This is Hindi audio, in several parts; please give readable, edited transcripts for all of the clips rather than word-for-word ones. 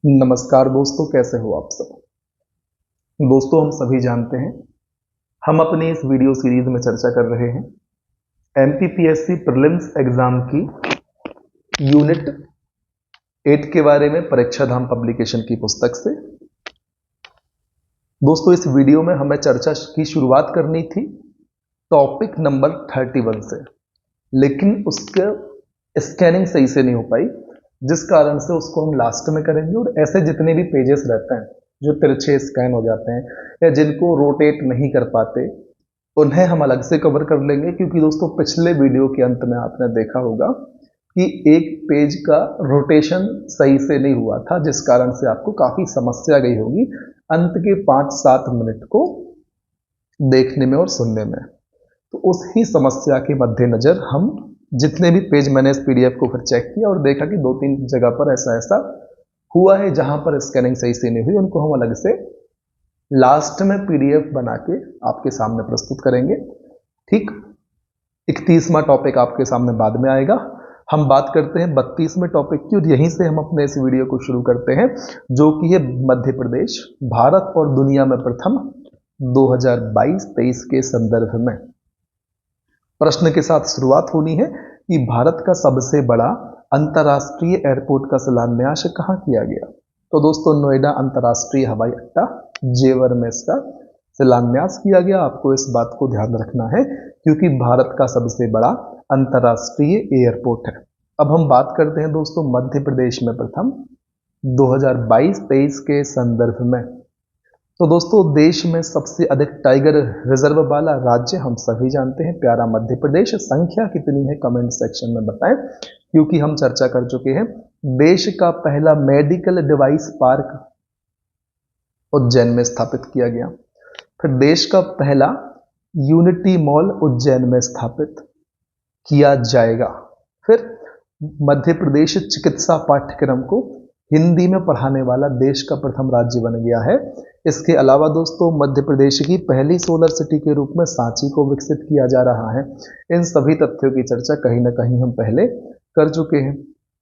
नमस्कार दोस्तों, कैसे हो आप सब। दोस्तों, हम सभी जानते हैं हम अपनी इस वीडियो सीरीज में चर्चा कर रहे हैं एमपीपीएससी प्रीलिम्स एग्जाम की यूनिट 8 के बारे में परीक्षा धाम पब्लिकेशन की पुस्तक से। दोस्तों, इस वीडियो में हमें चर्चा की शुरुआत करनी थी टॉपिक नंबर 31 से, लेकिन उसका स्कैनिंग सही से नहीं हो पाई, जिस कारण से उसको हम लास्ट में करेंगे। और ऐसे जितने भी पेजेस रहते हैं जो तिरछे स्कैन हो जाते हैं या जिनको रोटेट नहीं कर पाते, उन्हें हम अलग से कवर कर लेंगे। क्योंकि दोस्तों, पिछले वीडियो के अंत में आपने देखा होगा कि एक पेज का रोटेशन सही से नहीं हुआ था, जिस कारण से आपको काफी समस्या गई होगी अंत के 5-7 मिनट को देखने में और सुनने में। तो उस ही समस्या के मद्देनजर हम जितने भी पेज, मैंने इस पीडीएफ को फिर चेक किया और देखा कि 2-3 जगह पर ऐसा ऐसा हुआ है जहां पर स्कैनिंग सही से नहीं हुई, उनको हम अलग से लास्ट में पीडीएफ बना के आपके सामने प्रस्तुत करेंगे। ठीक, 31वां टॉपिक आपके सामने बाद में आएगा। हम बात करते हैं 32वें टॉपिक की और यहीं से हम अपने इस वीडियो को शुरू करते हैं, जो कि है मध्य प्रदेश भारत और दुनिया में प्रथम 2022-23 के संदर्भ में। प्रश्न के साथ शुरुआत होनी है कि भारत का सबसे बड़ा अंतर्राष्ट्रीय एयरपोर्ट का शिलान्यास कहां किया गया। तो दोस्तों, नोएडा अंतर्राष्ट्रीय हवाई अड्डा जेवर में इसका शिलान्यास किया गया। आपको इस बात को ध्यान रखना है क्योंकि भारत का सबसे बड़ा अंतर्राष्ट्रीय एयरपोर्ट है। अब हम बात करते हैं दोस्तों मध्य प्रदेश में प्रथम 2022-23 के संदर्भ में। तो दोस्तों, देश में सबसे अधिक टाइगर रिजर्व वाला राज्य हम सभी जानते हैं, प्यारा मध्य प्रदेश। संख्या कितनी है कमेंट सेक्शन में बताएं, क्योंकि हम चर्चा कर चुके हैं। देश का पहला मेडिकल डिवाइस पार्क उज्जैन में स्थापित किया गया। फिर देश का पहला यूनिटी मॉल उज्जैन में स्थापित किया जाएगा। फिर मध्य प्रदेश चिकित्सा पाठ्यक्रम को हिंदी में पढ़ाने वाला देश का प्रथम राज्य बन गया है। इसके अलावा दोस्तों, मध्य प्रदेश की पहली सोलर सिटी के रूप में सांची को विकसित किया जा रहा है। इन सभी तथ्यों की चर्चा कहीं ना कहीं हम पहले कर चुके हैं।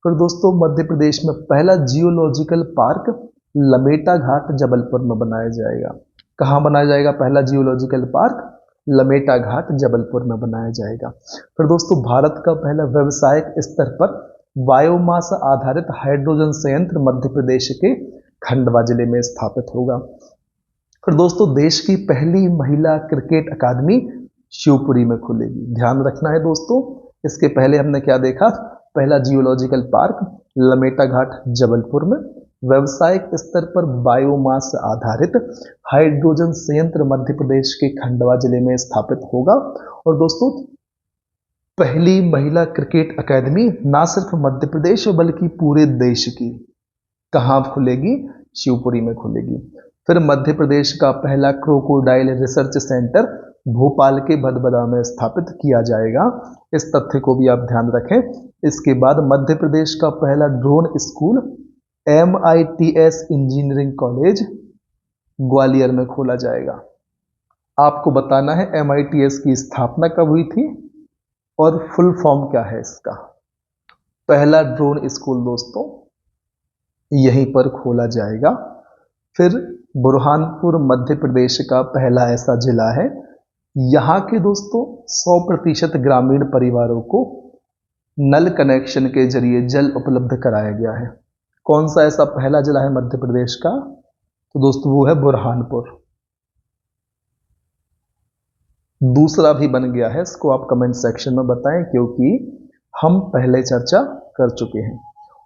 फिर दोस्तों, मध्य प्रदेश में पहला जियोलॉजिकल पार्क लमेटा घाट जबलपुर में बनाया जाएगा। कहाँ बनाया जाएगा पहला जियोलॉजिकल पार्क? लमेटा घाट जबलपुर में बनाया जाएगा। फिर दोस्तों, भारत का पहला व्यवसायिक स्तर पर बायोमास आधारित हाइड्रोजन संयंत्र मध्य प्रदेश के खंडवा जिले में स्थापित होगा। फिर दोस्तों, देश की पहली महिला क्रिकेट अकादमी शिवपुरी में खुलेगी। ध्यान रखना है दोस्तों, इसके पहले हमने क्या देखा? पहला जियोलॉजिकल पार्क लमेटा घाट जबलपुर में, व्यवसायिक स्तर पर बायोमास आधारित हाइड्रोजन संयंत्र मध्य प्रदेश के खंडवा जिले में स्थापित होगा। और दोस्तों, पहली महिला क्रिकेट अकादमी ना सिर्फ मध्य प्रदेश बल्कि पूरे देश की कहां खुलेगी? शिवपुरी में खुलेगी। फिर मध्य प्रदेश का पहला क्रोकोडाइल रिसर्च सेंटर भोपाल के भदभदा में स्थापित किया जाएगा। इस तथ्य को भी आप ध्यान रखें। इसके बाद मध्य प्रदेश का पहला drone school MITS engineering college Gwalior में खोला जाएगा। आपको बताना है MITS की स्थापना कब हुई थी और फुल फॉर्म क्या है इसका। पहला ड्रोन स्कूल दोस्तों यहीं पर खोला जाएगा। फिर बुरहानपुर मध्य प्रदेश का पहला ऐसा जिला है, यहाँ के दोस्तों 100% ग्रामीण परिवारों को नल कनेक्शन के जरिए जल उपलब्ध कराया गया है। कौन सा ऐसा पहला जिला है मध्य प्रदेश का? तो दोस्तों वो है बुरहानपुर। दूसरा भी बन गया है, इसको आप कमेंट सेक्शन में बताएं, क्योंकि हम पहले चर्चा कर चुके हैं।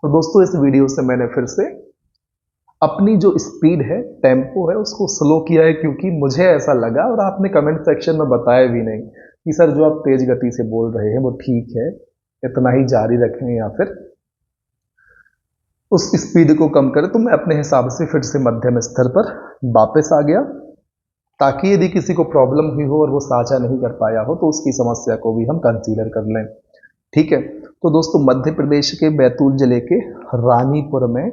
और दोस्तों, इस वीडियो से मैंने फिर से अपनी जो स्पीड है, टेम्पो है, उसको स्लो किया है, क्योंकि मुझे ऐसा लगा, और आपने कमेंट सेक्शन में बताया भी नहीं कि सर जो आप तेज गति से बोल रहे हैं वो ठीक है, इतना ही जारी रखें या फिर उस स्पीड को कम करें। तो मैं अपने हिसाब से फिर से मध्यम स्तर पर वापस आ गया, ताकि यदि किसी को प्रॉब्लम हुई हो और वो साझा नहीं कर पाया हो तो उसकी समस्या को भी हम कंसीडर कर लें। ठीक है, तो दोस्तों, मध्य प्रदेश के बैतूल जिले के रानीपुर में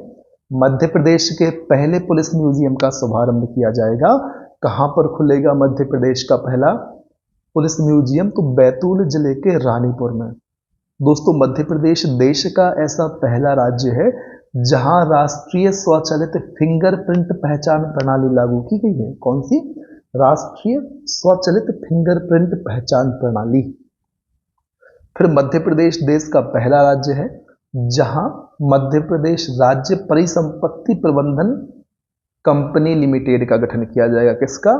मध्य प्रदेश के पहले पुलिस म्यूजियम का शुभारंभ किया जाएगा। कहां पर खुलेगा मध्य प्रदेश का पहला पुलिस म्यूजियम? तो बैतूल जिले के रानीपुर में। दोस्तों, मध्य प्रदेश देश का ऐसा पहला राज्य है जहां राष्ट्रीय स्वचालित फिंगरप्रिंट पहचान प्रणाली लागू की गई है। कौन सी? राष्ट्रीय स्वचालित फिंगरप्रिंट पहचान प्रणाली। फिर मध्य प्रदेश देश का पहला राज्य है जहां मध्य प्रदेश राज्य परिसंपत्ति प्रबंधन कंपनी लिमिटेड का गठन किया जाएगा। किसका?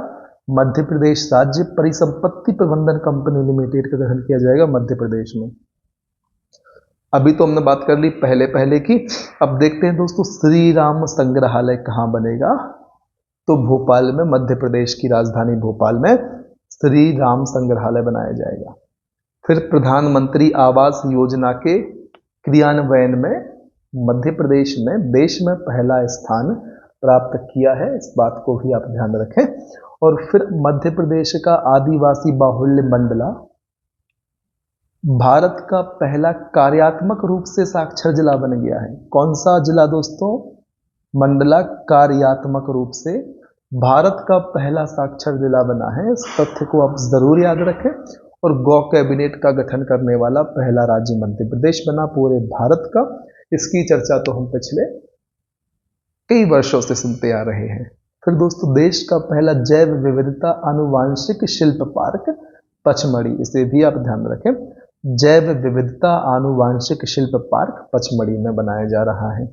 मध्य प्रदेश राज्य परिसंपत्ति प्रबंधन कंपनी लिमिटेड का गठन किया जाएगा मध्य प्रदेश में। अभी तो हमने बात कर ली पहले पहले की। अब देखते हैं दोस्तों श्री राम संग्रहालय कहाँ बनेगा। तो भोपाल में, मध्य प्रदेश की राजधानी भोपाल में श्री राम संग्रहालय बनाया जाएगा। फिर प्रधानमंत्री आवास योजना के क्रियान्वयन में मध्य प्रदेश ने देश में पहला स्थान प्राप्त किया है, इस बात को भी आप ध्यान रखें। और फिर मध्य प्रदेश का आदिवासी बाहुल्य मंडला भारत का पहला कार्यात्मक रूप से साक्षर जिला बन गया है। कौन सा जिला दोस्तों? मंडला कार्यात्मक रूप से भारत का पहला साक्षर जिला बना है। इस तथ्य को आप जरूर याद रखें। और गौ कैबिनेट का गठन करने वाला पहला राज्य मध्य प्रदेश बना पूरे भारत का। इसकी चर्चा तो हम पिछले कई वर्षों से सुनते आ रहे हैं। फिर दोस्तों देश का पहला जैव विविधता आनुवांशिक शिल्प पार्क पचमढ़ी, इसे भी आप ध्यान रखें। जैव विविधता आनुवांशिक शिल्प पार्क पचमढ़ी में बनाया जा रहा है।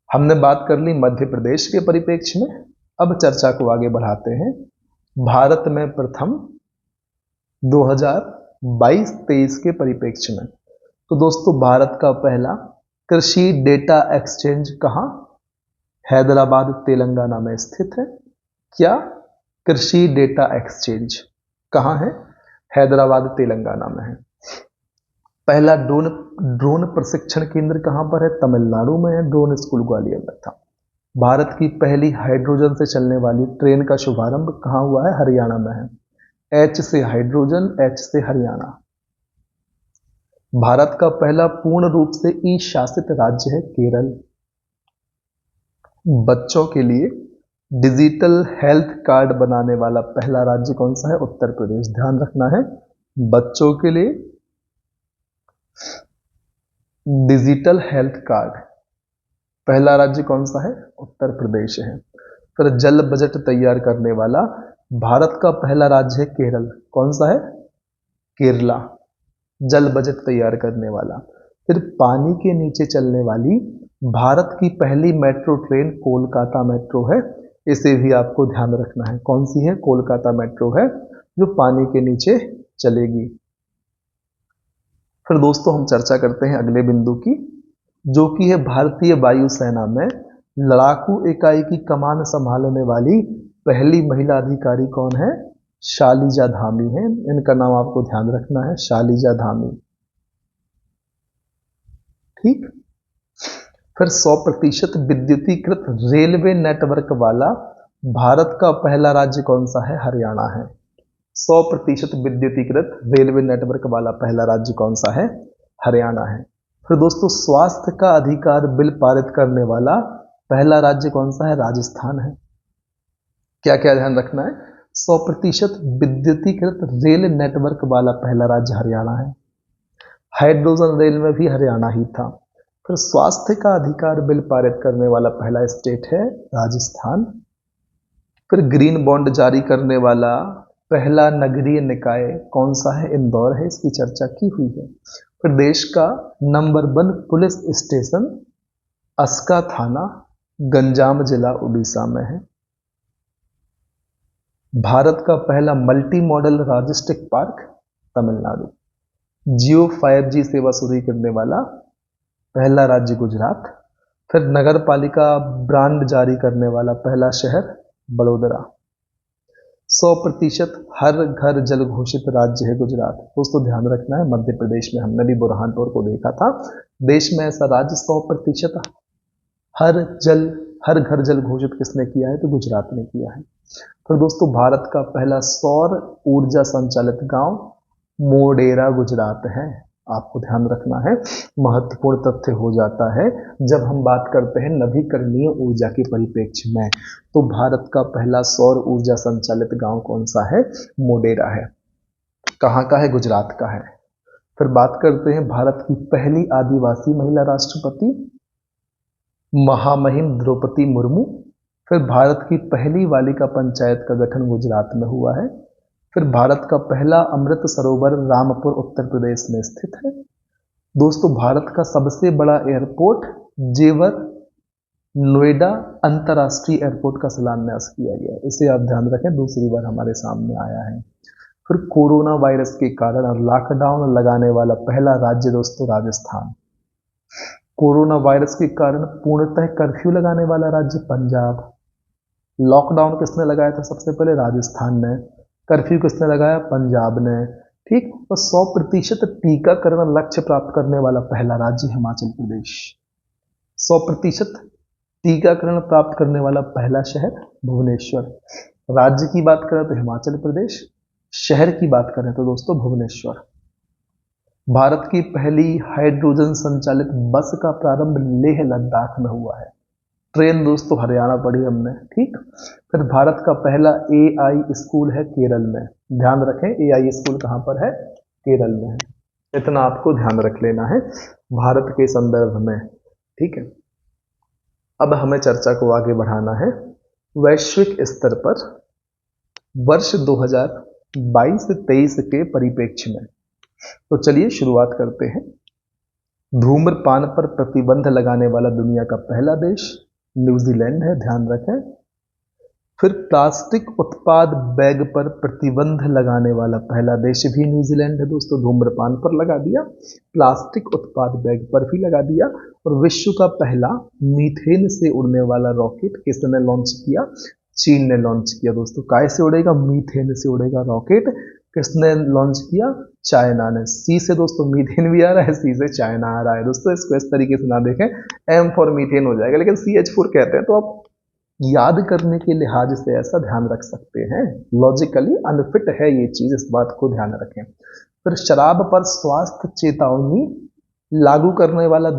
हमने बात कर ली मध्य प्रदेश के परिप्रेक्ष्य में। अब चर्चा को आगे बढ़ाते हैं भारत में प्रथम 2022-23 के परिप्रेक्ष्य में। तो दोस्तों भारत का पहला कृषि डेटा एक्सचेंज कहाँ? हैदराबाद तेलंगाना में स्थित है। क्या? कृषि डेटा एक्सचेंज कहाँ है? हैदराबाद तेलंगाना में है। पहला ड्रोन प्रशिक्षण केंद्र कहाँ पर है? तमिलनाडु में है। ड्रोन स्कूल ग्वालियर में था। भारत की पहली हाइड्रोजन से चलने वाली ट्रेन का शुभारंभ कहाँ हुआ है? हरियाणा में है। एच से हाइड्रोजन, एच से हरियाणा। भारत का पहला पूर्ण रूप से ई शासित राज्य है केरल। बच्चों के लिए डिजिटल हेल्थ कार्ड बनाने वाला पहला राज्य कौन सा है? उत्तर प्रदेश। ध्यान रखना है, बच्चों के लिए डिजिटल हेल्थ कार्ड पहला राज्य कौन सा है? उत्तर प्रदेश है। फिर जल बजट तैयार करने वाला भारत का पहला राज्य है केरल। कौन सा है? केरला। जल बजट तैयार करने वाला। फिर पानी के नीचे चलने वाली भारत की पहली मेट्रो ट्रेन कोलकाता मेट्रो है। इसे भी आपको ध्यान रखना है। कौन सी है? कोलकाता मेट्रो है जो पानी के नीचे चलेगी। फिर दोस्तों हम चर्चा करते हैं अगले बिंदु की, जो कि है भारतीय वायुसेना में लड़ाकू इकाई की कमान संभालने वाली पहली महिला अधिकारी कौन है? शालिजा धामी है। इनका नाम आपको ध्यान रखना है, शालिजा धामी। ठीक। फिर 100% विद्युतीकृत रेलवे नेटवर्क वाला भारत का पहला राज्य कौन सा है? हरियाणा है। 100% विद्युतीकृत रेलवे नेटवर्क वाला पहला राज्य कौन सा है? हरियाणा है। फिर दोस्तों स्वास्थ्य का अधिकार बिल पारित करने वाला पहला राज्य कौन सा है? राजस्थान है। क्या क्या ध्यान रखना है? 100% विद्युतीकृत रेल नेटवर्क वाला पहला राज्य हरियाणा है। हाइड्रोजन रेल में भी हरियाणा ही था। फिर स्वास्थ्य का अधिकार बिल पारित करने वाला पहला स्टेट है राजस्थान। फिर ग्रीन बॉन्ड जारी करने वाला पहला नगरीय निकाय कौन सा है? इंदौर है। इसकी चर्चा की हुई है। फिर देश का नंबर 1 पुलिस स्टेशन अस्का थाना गंजाम जिला उड़ीसा में है। भारत का पहला multi modal logistic park Tamil Nadu. Jio 5G सेवा शुरू करने वाला पहला राज्य गुजरात। फिर नगर पालिका ब्रांड जारी करने वाला पहला शहर बड़ोदरा। 100% हर घर जल घोषित राज्य है गुजरात। दोस्तों ध्यान रखना है, मध्य प्रदेश में हमने भी बुरहानपुर को देखा था। देश में ऐसा राज्य 100% हर घर जल घोषित किसने किया है? तो गुजरात ने किया है। फिर दोस्तों भारत का पहला सौर ऊर्जा संचालित गांव मोढेरा गुजरात है। आपको ध्यान रखना है, महत्वपूर्ण तथ्य हो जाता है जब हम बात करते हैं नवीकरणीय ऊर्जा के परिप्रेक्ष्य में। तो भारत का पहला सौर ऊर्जा संचालित गांव कौन सा है? मोढेरा है। कहाँ का है? गुजरात का है। फिर बात करते हैं भारत की पहली आदिवासी महिला राष्ट्रपति महामहिम द्रौपदी मुर्मू। फिर भारत की पहली बालिका पंचायत का गठन गुजरात में हुआ है। फिर भारत का पहला अमृत सरोवर रामपुर उत्तर प्रदेश में स्थित है। दोस्तों भारत का सबसे बड़ा एयरपोर्ट जेवर नोएडा अंतर्राष्ट्रीय एयरपोर्ट का शिलान्यास किया गया। इसे आप ध्यान रखें, दूसरी बार हमारे सामने आया है। फिर कोरोना वायरस के कारण लॉकडाउन लगाने वाला पहला राज्य दोस्तों राजस्थान। कोरोना वायरस के कारण पूर्णतः कर्फ्यू लगाने वाला राज्य पंजाब। लॉकडाउन किसने लगाया था? सबसे पहले राजस्थान ने। कर्फ्यू किसने लगाया? पंजाब ने। ठीक। और 100% टीकाकरण लक्ष्य प्राप्त करने वाला पहला राज्य हिमाचल प्रदेश। 100% टीकाकरण प्राप्त करने वाला पहला शहर भुवनेश्वर। राज्य की बात करें तो हिमाचल प्रदेश, शहर की बात करें तो दोस्तों भुवनेश्वर। भारत की पहली हाइड्रोजन संचालित बस का प्रारंभ लेह लद्दाख में हुआ है। ट्रेन दोस्तों हरियाणा पढ़ी हमने। ठीक। फिर भारत का पहला एआई स्कूल है केरल में। ध्यान रखें एआई स्कूल कहां पर है? केरल में है। इतना आपको ध्यान रख लेना है भारत के संदर्भ में। ठीक है। अब हमें चर्चा को आगे बढ़ाना है वैश्विक स्तर पर वर्ष 2022-23 के परिप्रेक्ष्य में। तो चलिए शुरुआत करते हैं। धूम्रपान पर प्रतिबंध लगाने वाला दुनिया का पहला देश न्यूजीलैंड है, ध्यान रखें। फिर प्लास्टिक उत्पाद बैग पर प्रतिबंध लगाने वाला पहला देश भी न्यूजीलैंड है दोस्तों। धूम्रपान पर लगा दिया, प्लास्टिक उत्पाद बैग पर भी लगा दिया। और विश्व का पहला मीथेन से उड़ने वाला रॉकेट किसने लॉन्च किया? चीन ने लॉन्च किया दोस्तों। काय से उड़ेगा? मीथेन से उड़ेगा रॉकेट। किसने लॉन्च किया? चाइना ने। सी से दोस्तों मीथेन भी आ रहा है, सी से चाइना आ रहा है दोस्तों। इसको इस तरीके से ना देखें, एम फॉर मीथेन हो जाएगा, लेकिन CH4 कहते हैं, तो आप याद करने के लिहाज से ऐसा ध्यान रख सकते हैं। लॉजिकली अनफिट है ये चीज, इस बात को ध्यान रखें। फिर शराब पर स्वास्थ्य चेतावनी लागू करने वाला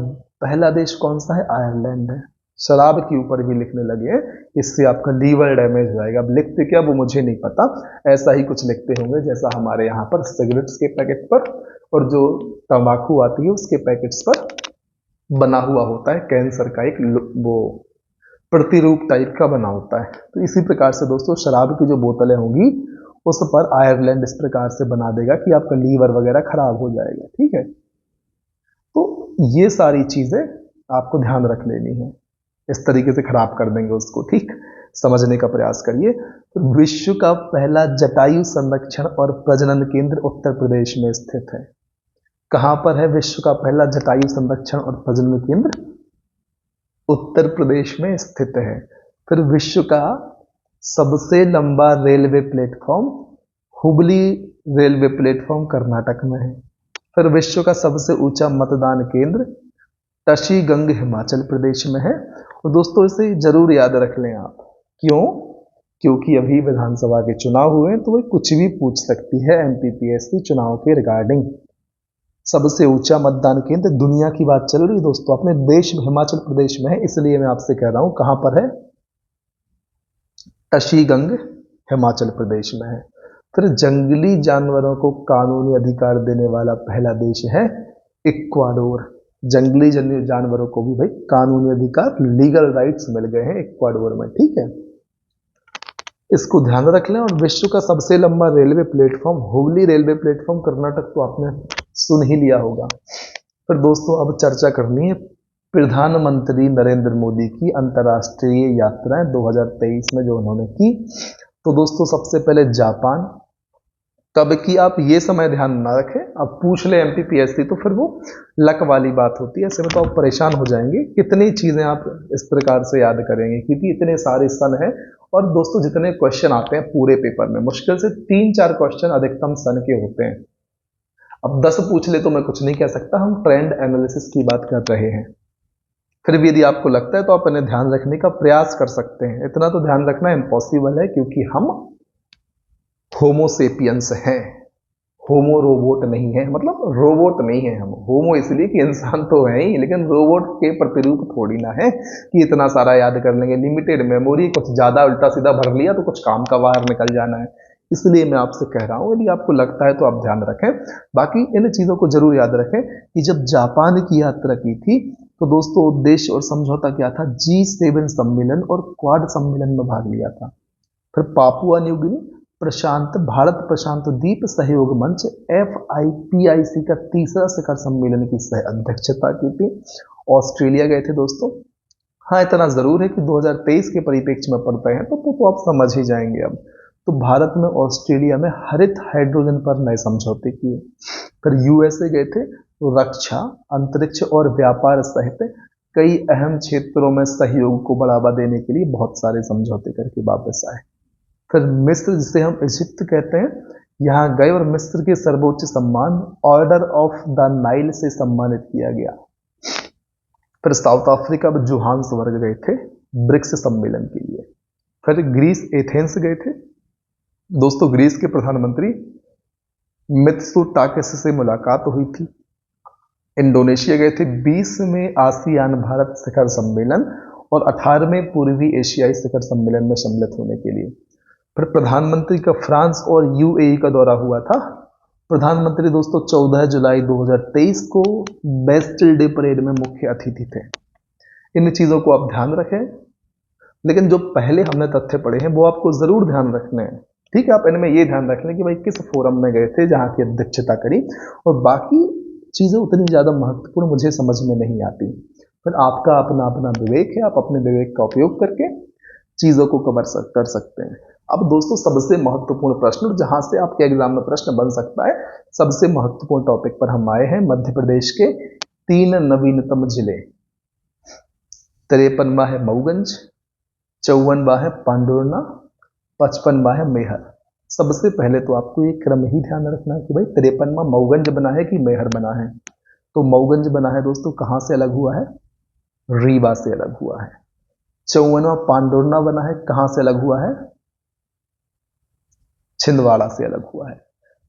पहला देश कौन सा है? आयरलैंड है। शराब के ऊपर भी लिखने लगे हैं, इससे आपका लीवर डैमेज हो जाएगा। अब लिखते क्या वो मुझे नहीं पता, ऐसा ही कुछ लिखते होंगे जैसा हमारे यहाँ पर सिगरेट्स के पैकेट पर और जो तंबाकू आती है उसके पैकेट्स पर बना हुआ होता है, कैंसर का एक वो प्रतिरूप टाइप का बना होता है। तो इसी प्रकार से दोस्तों शराब की जो बोतलें होंगी उस पर आयरलैंड इस प्रकार से बना देगा कि आपका लीवर वगैरह खराब हो जाएगा। ठीक है। तो ये सारी चीजें आपको ध्यान रख लेनी है, इस तरीके से खराब कर देंगे उसको। ठीक, समझने का प्रयास करिए। तो विश्व का पहला जटायु संरक्षण और प्रजनन केंद्र उत्तर प्रदेश में स्थित है। कहां पर है विश्व का पहला जटायु संरक्षण और प्रजनन केंद्र? उत्तर प्रदेश में स्थित है। फिर विश्व का सबसे लंबा railway platform Hubli railway platform Karnataka में है। फिर विश्व का सबसे ऊंचा मतदान केंद्र टशीगंग हिमाचल प्रदेश में है। और दोस्तों इसे जरूर याद रख लें आप। क्यों? क्योंकि अभी विधानसभा के चुनाव हुए हैं, तो वह कुछ भी पूछ सकती है MPPSC चुनाव के रिगार्डिंग। सबसे ऊंचा मतदान केंद्र, दुनिया की बात चल रही है दोस्तों, अपने देश में हिमाचल प्रदेश में है, इसलिए मैं आपसे कह रहा हूं कहां पर है? टशीगंग हिमाचल प्रदेश में है। फिर जंगली जानवरों को कानूनी अधिकार देने वाला पहला देश है इक्वाडोर। जंगली जानवरों को भी भाई कानूनी अधिकार, लीगल राइट्स मिल गए हैं इक्वाडोर में। ठीक है, इसको ध्यान रख लें। और विश्व का सबसे लंबा railway platform Hubli railway platform Karnataka, तो आपने सुन ही लिया होगा। फिर दोस्तों अब चर्चा करनी है प्रधानमंत्री नरेंद्र मोदी की अंतर्राष्ट्रीय यात्राएं 2023 में जो उन्होंने की। तो दोस्तों सबसे पहले जापान, कब की आप ये समय ध्यान ना रखें, अब पूछ ले MPPSC तो फिर वो लक वाली बात होती है। ऐसे में तो आप परेशान हो जाएंगे, कितनी चीजें आप इस प्रकार से याद करेंगे, क्योंकि इतने सारे सन हैं। और दोस्तों जितने क्वेश्चन आते हैं पूरे पेपर में, मुश्किल से 3-4 क्वेश्चन अधिकतम सन के होते हैं। अब 10 पूछ ले तो मैं कुछ नहीं कह सकता, हम ट्रेंड एनालिसिस की बात कर रहे हैं। फिर भी यदि आपको लगता है तो आप इन्हें ध्यान रखने का प्रयास कर सकते हैं। इतना तो ध्यान रखना इम्पॉसिबल है, क्योंकि हम होमोसेपियंस हैं, होमो रोबोट नहीं है। मतलब रोबोट नहीं है हम, होमो इसलिए कि इंसान तो है ही, लेकिन रोबोट के प्रतिरूप थोड़ी ना है कि इतना सारा याद कर लेंगे। लिमिटेड मेमोरी, कुछ ज्यादा उल्टा सीधा भर लिया तो कुछ काम का बाहर निकल जाना है। इसलिए मैं आपसे कह रहा हूं, यदि आपको लगता है तो आप ध्यान रखें। बाकी इन चीजों को जरूर याद रखें कि जब जापान की यात्रा की थी तो दोस्तों उद्देश्य और समझौता क्या था? G7 सम्मेलन और क्वाड सम्मेलन में भाग लिया था। फिर पापुआ न्यू गिनी भारत प्रशांत द्वीप सहयोग मंच FIPIC का तीसरा शिखर सम्मेलन की सह अध्यक्षता की थी। ऑस्ट्रेलिया गए थे दोस्तों। हाँ, इतना जरूर है कि 2023 के परिप्रेक्ष्य में पढ़ते हैं तो आप समझ ही जाएंगे अब। तो भारत में ऑस्ट्रेलिया में हरित हाइड्रोजन पर नए समझौते किए। फिर USA गए थे, तो रक्षा, अंतरिक्ष और व्यापार सहित कई अहम क्षेत्रों में सहयोग को बढ़ावा देने के लिए बहुत सारे समझौते करके वापस आए। फिर मिस्र, जिसे हम इजिप्ट कहते हैं, यहाँ गए और मिस्र के सर्वोच्च सम्मान ऑर्डर ऑफ द नाइल से सम्मानित किया गया। फिर साउथ अफ्रीका में जोहान्सबर्ग गए थे ब्रिक्स सम्मेलन के लिए। फिर ग्रीस एथेंस गए थे दोस्तों, ग्रीस के प्रधानमंत्री मित्सोटाकिस से मुलाकात हुई थी। इंडोनेशिया गए थे 20वें आसियान भारत शिखर सम्मेलन और 18वें पूर्वी एशियाई शिखर सम्मेलन में सम्मिलित होने के लिए। फिर प्रधानमंत्री का फ्रांस और UAE का दौरा हुआ था। प्रधानमंत्री दोस्तों 14 जुलाई 2023 को बेस्टिल डे परेड में मुख्य अतिथि थे। इन चीजों को आप ध्यान रखें, लेकिन जो पहले हमने तथ्य पढ़े हैं वो आपको जरूर ध्यान रखने हैं। ठीक है, आप इनमें ये ध्यान रख लें कि भाई किस फोरम में गए थे जहां की अध्यक्षता करी, और बाकी चीजें उतनी ज्यादा महत्वपूर्ण मुझे समझ में नहीं आती। फिर आपका अपना अपना विवेक है, आप अपने विवेक का उपयोग करके चीजों को कर सकते हैं। अब दोस्तों सबसे महत्वपूर्ण प्रश्न, जहां से आपके एग्जाम में प्रश्न बन सकता है, सबसे महत्वपूर्ण टॉपिक पर हम आए हैं। मध्य प्रदेश के 3 नवीनतम जिले। 53वां है मऊगंज, 54वां है पांडुरना, 55वां है मैहर। सबसे पहले तो आपको ये क्रम ही ध्यान रखना है कि भाई 53वां मऊगंज बना है कि मैहर बना है। तो मऊगंज बना है दोस्तों, कहां से अलग हुआ है? रीवा से अलग हुआ है। 54वां पांडुरना बना है, कहां से अलग हुआ है? छिंदवाड़ा से अलग हुआ है।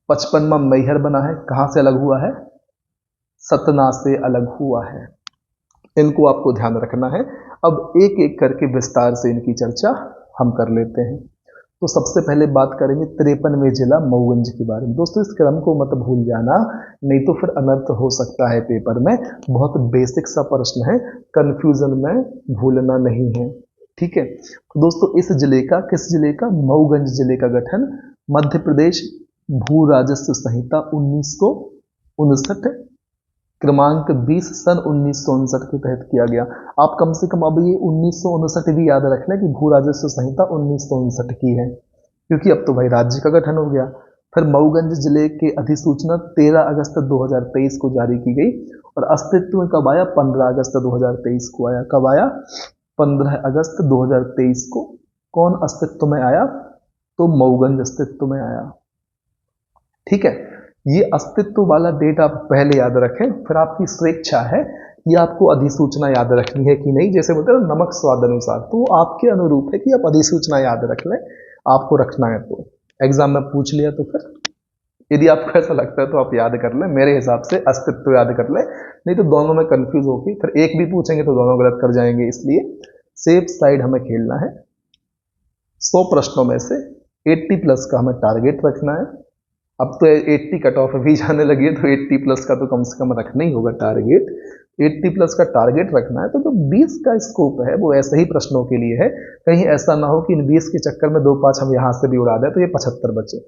55वां मैहर बना है, कहां से अलग हुआ है? सतना से अलग हुआ है। इनको आपको ध्यान रखना है। अब एक एक करके विस्तार से इनकी चर्चा हम कर लेते हैं। तो सबसे पहले बात करेंगे 53वें जिला मऊगंज के बारे में। दोस्तों इस क्रम को मत भूल जाना, नहीं तो फिर अनर्थ हो सकता है पेपर में। बहुत बेसिक सा प्रश्न है, कंफ्यूजन में भूलना नहीं है। ठीक है, तो दोस्तों इस जिले का, किस जिले का? मऊगंज जिले का गठन मध्य प्रदेश भू राजस्व संहिता 1959 क्रमांक 20 सन 1959 के तहत किया गया। आप कम से कम अब ये 1959 भी याद रख लें कि भू राजस्व संहिता 1959 की है, क्योंकि अब तो भाई राज्य का गठन हो गया। फिर मऊगंज जिले के अधिसूचना 13 अगस्त 2023 को जारी की गई और अस्तित्व में कब आया? 15 अगस्त 2023 को आया। कब आया? 15 अगस्त 2023 को। कौन अस्तित्व में आया? तो मऊगंज अस्तित्व में आया। ठीक है, ये अस्तित्व वाला डेट आप पहले याद रखें, फिर आपकी स्वेच्छा है कि आपको अधिसूचना याद रखनी है कि नहीं। जैसे बोलते हैं नमक स्वाद अनुसार, तो आपके अनुरूप है कि आप अधिसूचना याद रख लें, आपको रखना है तो। एग्जाम में पूछ लिया तो फिर यदि आपको ऐसा लगता है तो आप याद कर लें। मेरे हिसाब से अस्तित्व याद कर लें, नहीं तो दोनों में कंफ्यूज होगी, फिर एक भी पूछेंगे तो दोनों गलत कर जाएंगे। इसलिए सेफ साइड हमें खेलना है। 100 प्रश्नों में से 80+ का हमें टारगेट रखना है। अब तो 80 कट ऑफ भी जाने लगी है, तो 80+ का तो कम से कम रखना ही होगा टारगेट। 80+ का टारगेट रखना है। तो जो 20 का स्कोप है वो ऐसे ही प्रश्नों के लिए है। कहीं ऐसा ना हो कि इन 20 के चक्कर में 2-5 हम यहाँ से भी उड़ा दें तो ये 75 बचे,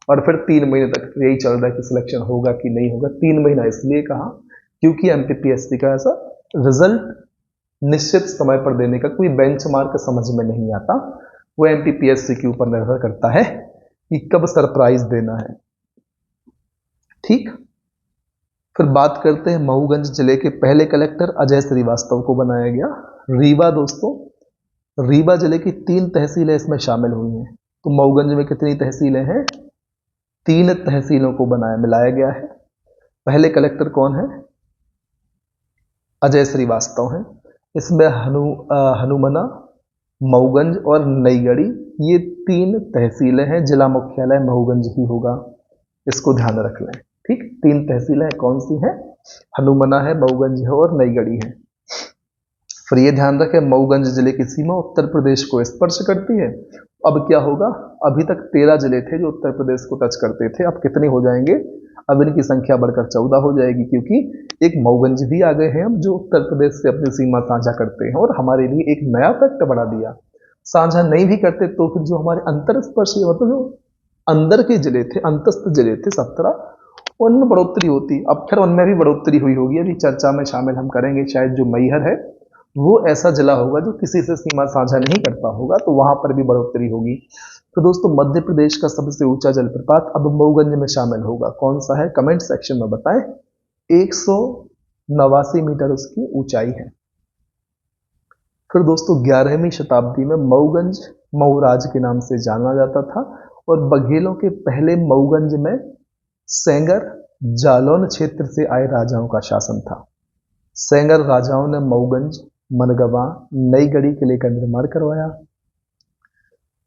और फिर 3 महीने तक यही चल रहा है कि सिलेक्शन होगा कि नहीं होगा। 3 महीना इसलिए कहा क्योंकि MPPSC का ऐसा रिजल्ट निश्चित समय पर देने का कोई बेंचमार्क समझ में नहीं आता। वो MPPSC के ऊपर निर्भर करता है कि कब सरप्राइज देना है। ठीक, फिर बात करते हैं मऊगंज जिले के पहले कलेक्टर अजय श्रीवास्तव को बनाया गया। रीवा दोस्तों, रीवा जिले की 3 तहसीलें इसमें शामिल हुई हैं। तो मऊगंज में कितनी तहसीलें हैं? 3 तहसीलों को मिलाया गया है। पहले कलेक्टर कौन है? अजय श्रीवास्तव हैं। इसमें हनुमना, मऊगंज और नईगढ़ी, ये 3 तहसीलें हैं। जिला मुख्यालय मऊगंज ही होगा, इसको ध्यान रख लें। ठीक, 3 तहसीलें कौन सी हैं? हनुमना है, मऊगंज है और नईगढ़ी है। फिर ये ध्यान रखें मऊगंज जिले की सीमा उत्तर प्रदेश को स्पर्श करती है। अब क्या होगा? अभी तक 13 जिले थे जो उत्तर प्रदेश को टच करते थे, अब कितने हो जाएंगे? अब इनकी संख्या बढ़कर 14 हो जाएगी, क्योंकि एक मऊगंज भी आ गए हैं हम, जो उत्तर प्रदेश से अपनी सीमा साझा करते हैं और हमारे लिए एक नया फैक्ट बढ़ा दिया। साझा नहीं भी करते तो फिर जो हमारे अंतरस्पर्शीय मतलब जो अंदर के जिले थे, अंतस्थ जिले थे 17, उनमें बढ़ोतरी होती। अब फिर उनमें भी बढ़ोतरी हुई होगी, अभी चर्चा में शामिल हम करेंगे। शायद जो मैहर है वो ऐसा जिला होगा जो किसी से सीमा साझा नहीं करता होगा, तो वहां पर भी बढ़ोतरी होगी। तो दोस्तों मध्य प्रदेश का सबसे ऊंचा जलप्रपात अब मऊगंज में शामिल होगा, कौन सा है कमेंट सेक्शन में बताएं। 189 मीटर उसकी ऊंचाई है। फिर दोस्तों 11वीं शताब्दी में मऊगंज मऊराज के नाम से जाना जाता था, और बघेलों के पहले मऊगंज में सेंगर जालौन क्षेत्र से आए राजाओं का शासन था। सेंगर राजाओं ने मऊगंज, मनगवा, नई गढ़ी किले का निर्माण करवाया।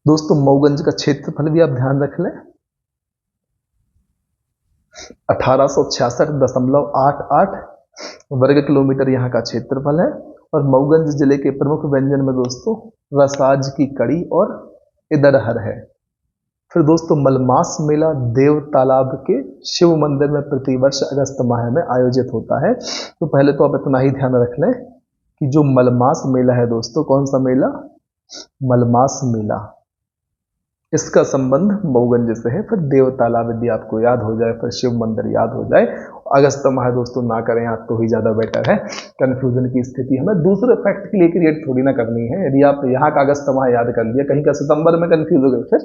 दोस्तों मऊगंज का क्षेत्रफल भी आप ध्यान रख लें, 1866.88 वर्ग किलोमीटर यहाँ का क्षेत्रफल है। और मऊगंज जिले के प्रमुख व्यंजन में दोस्तों रसाज की कड़ी और इदरहर है। फिर दोस्तों मलमास मेला देव तालाब के शिव मंदिर में प्रतिवर्ष अगस्त माह में आयोजित होता है। तो पहले तो आप इतना ही ध्यान रख लें कि जो मलमास मेला है दोस्तों, कौन सा मेला, मलमास मेला, इसका संबंध मऊगंज से है। फिर देव तालाब यदि आपको याद हो जाए, फिर शिव मंदिर याद हो जाए। अगस्त माह दोस्तों ना करें आप तो ही ज्यादा बेटर है, कंफ्यूजन की स्थिति हमें दूसरे फैक्ट के लिए क्रिएट थोड़ी ना करनी है। यदि आप यहाँ का अगस्त माह याद कर लिया, कहीं का सितंबर में कंफ्यूज हो गए फिर,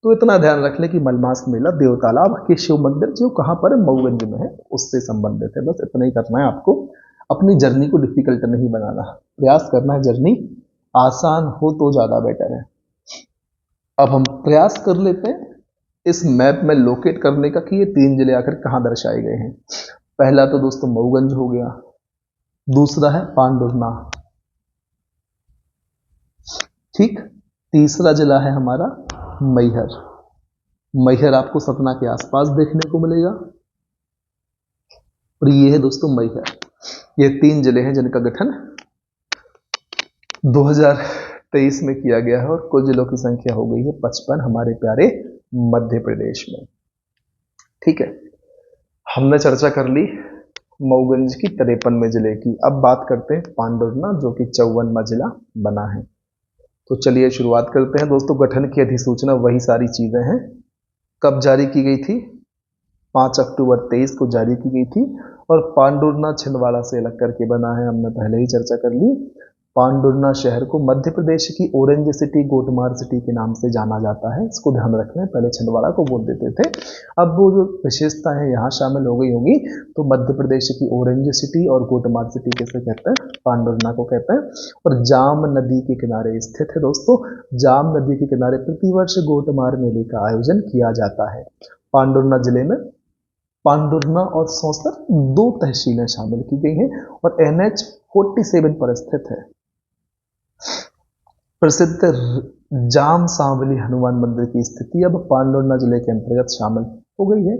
तो इतना ध्यान रख ले कि मलमास मेला देव तालाब के शिव मंदिर जो कहाँ पर है, मऊगंज में है, उससे संबंधित है। बस इतना ही करना है आपको, अपनी जर्नी को डिफिकल्ट नहीं बनाना, प्रयास करना है जर्नी आसान हो तो ज्यादा बेटर है। अब हम प्रयास कर लेते हैं इस मैप में लोकेट करने का कि ये 3 जिले आखिर कहाँ दर्शाए गए हैं। पहला तो दोस्तों मऊगंज हो गया, दूसरा है पांडुरना, ठीक, तीसरा जिला है हमारा मैहर। मैहर आपको सतना के आसपास देखने को मिलेगा, और ये है दोस्तों मैहर। ये 3 जिले हैं जिनका गठन 2023 में किया गया है, और कुल जिलों की संख्या हो गई है 55 हमारे प्यारे मध्य प्रदेश में। ठीक है, हमने चर्चा कर ली मऊगंज की 53वें जिले की। अब बात करते हैं पांडुरना, जो कि 54वां जिला बना है। तो चलिए शुरुआत करते हैं दोस्तों। गठन की अधिसूचना वही सारी चीजें हैं। कब जारी की गई थी, 5 अक्टूबर 23 को जारी की गई थी, और पांडुरना छिंदवाड़ा से अलग करके बना है, हमने पहले ही चर्चा कर ली। पांडुरना शहर को मध्य प्रदेश की ऑरेंज सिटी, गोटमार सिटी के नाम से जाना जाता है, इसको ध्यान रखना है, पहले छिंदवाड़ा को बोल देते थे। अब वो जो विशेषता है यहाँ शामिल हो गई होगी, तो मध्य प्रदेश की ऑरेंज सिटी और गोटमार सिटी कैसे कहते हैं, पांडुरना को कहते हैं। और जाम नदी के किनारे स्थित है दोस्तों। जाम नदी के किनारे प्रतिवर्ष गोटमार मेले का आयोजन किया जाता है। पांडुरना जिले में पांडुरना और सौंसर 2 तहसीलें शामिल की गई हैं, और NH 47 पर स्थित है। प्रसिद्ध जाम सांवली हनुमान मंदिर की स्थिति अब पांडुरना जिले के अंतर्गत शामिल हो गई है।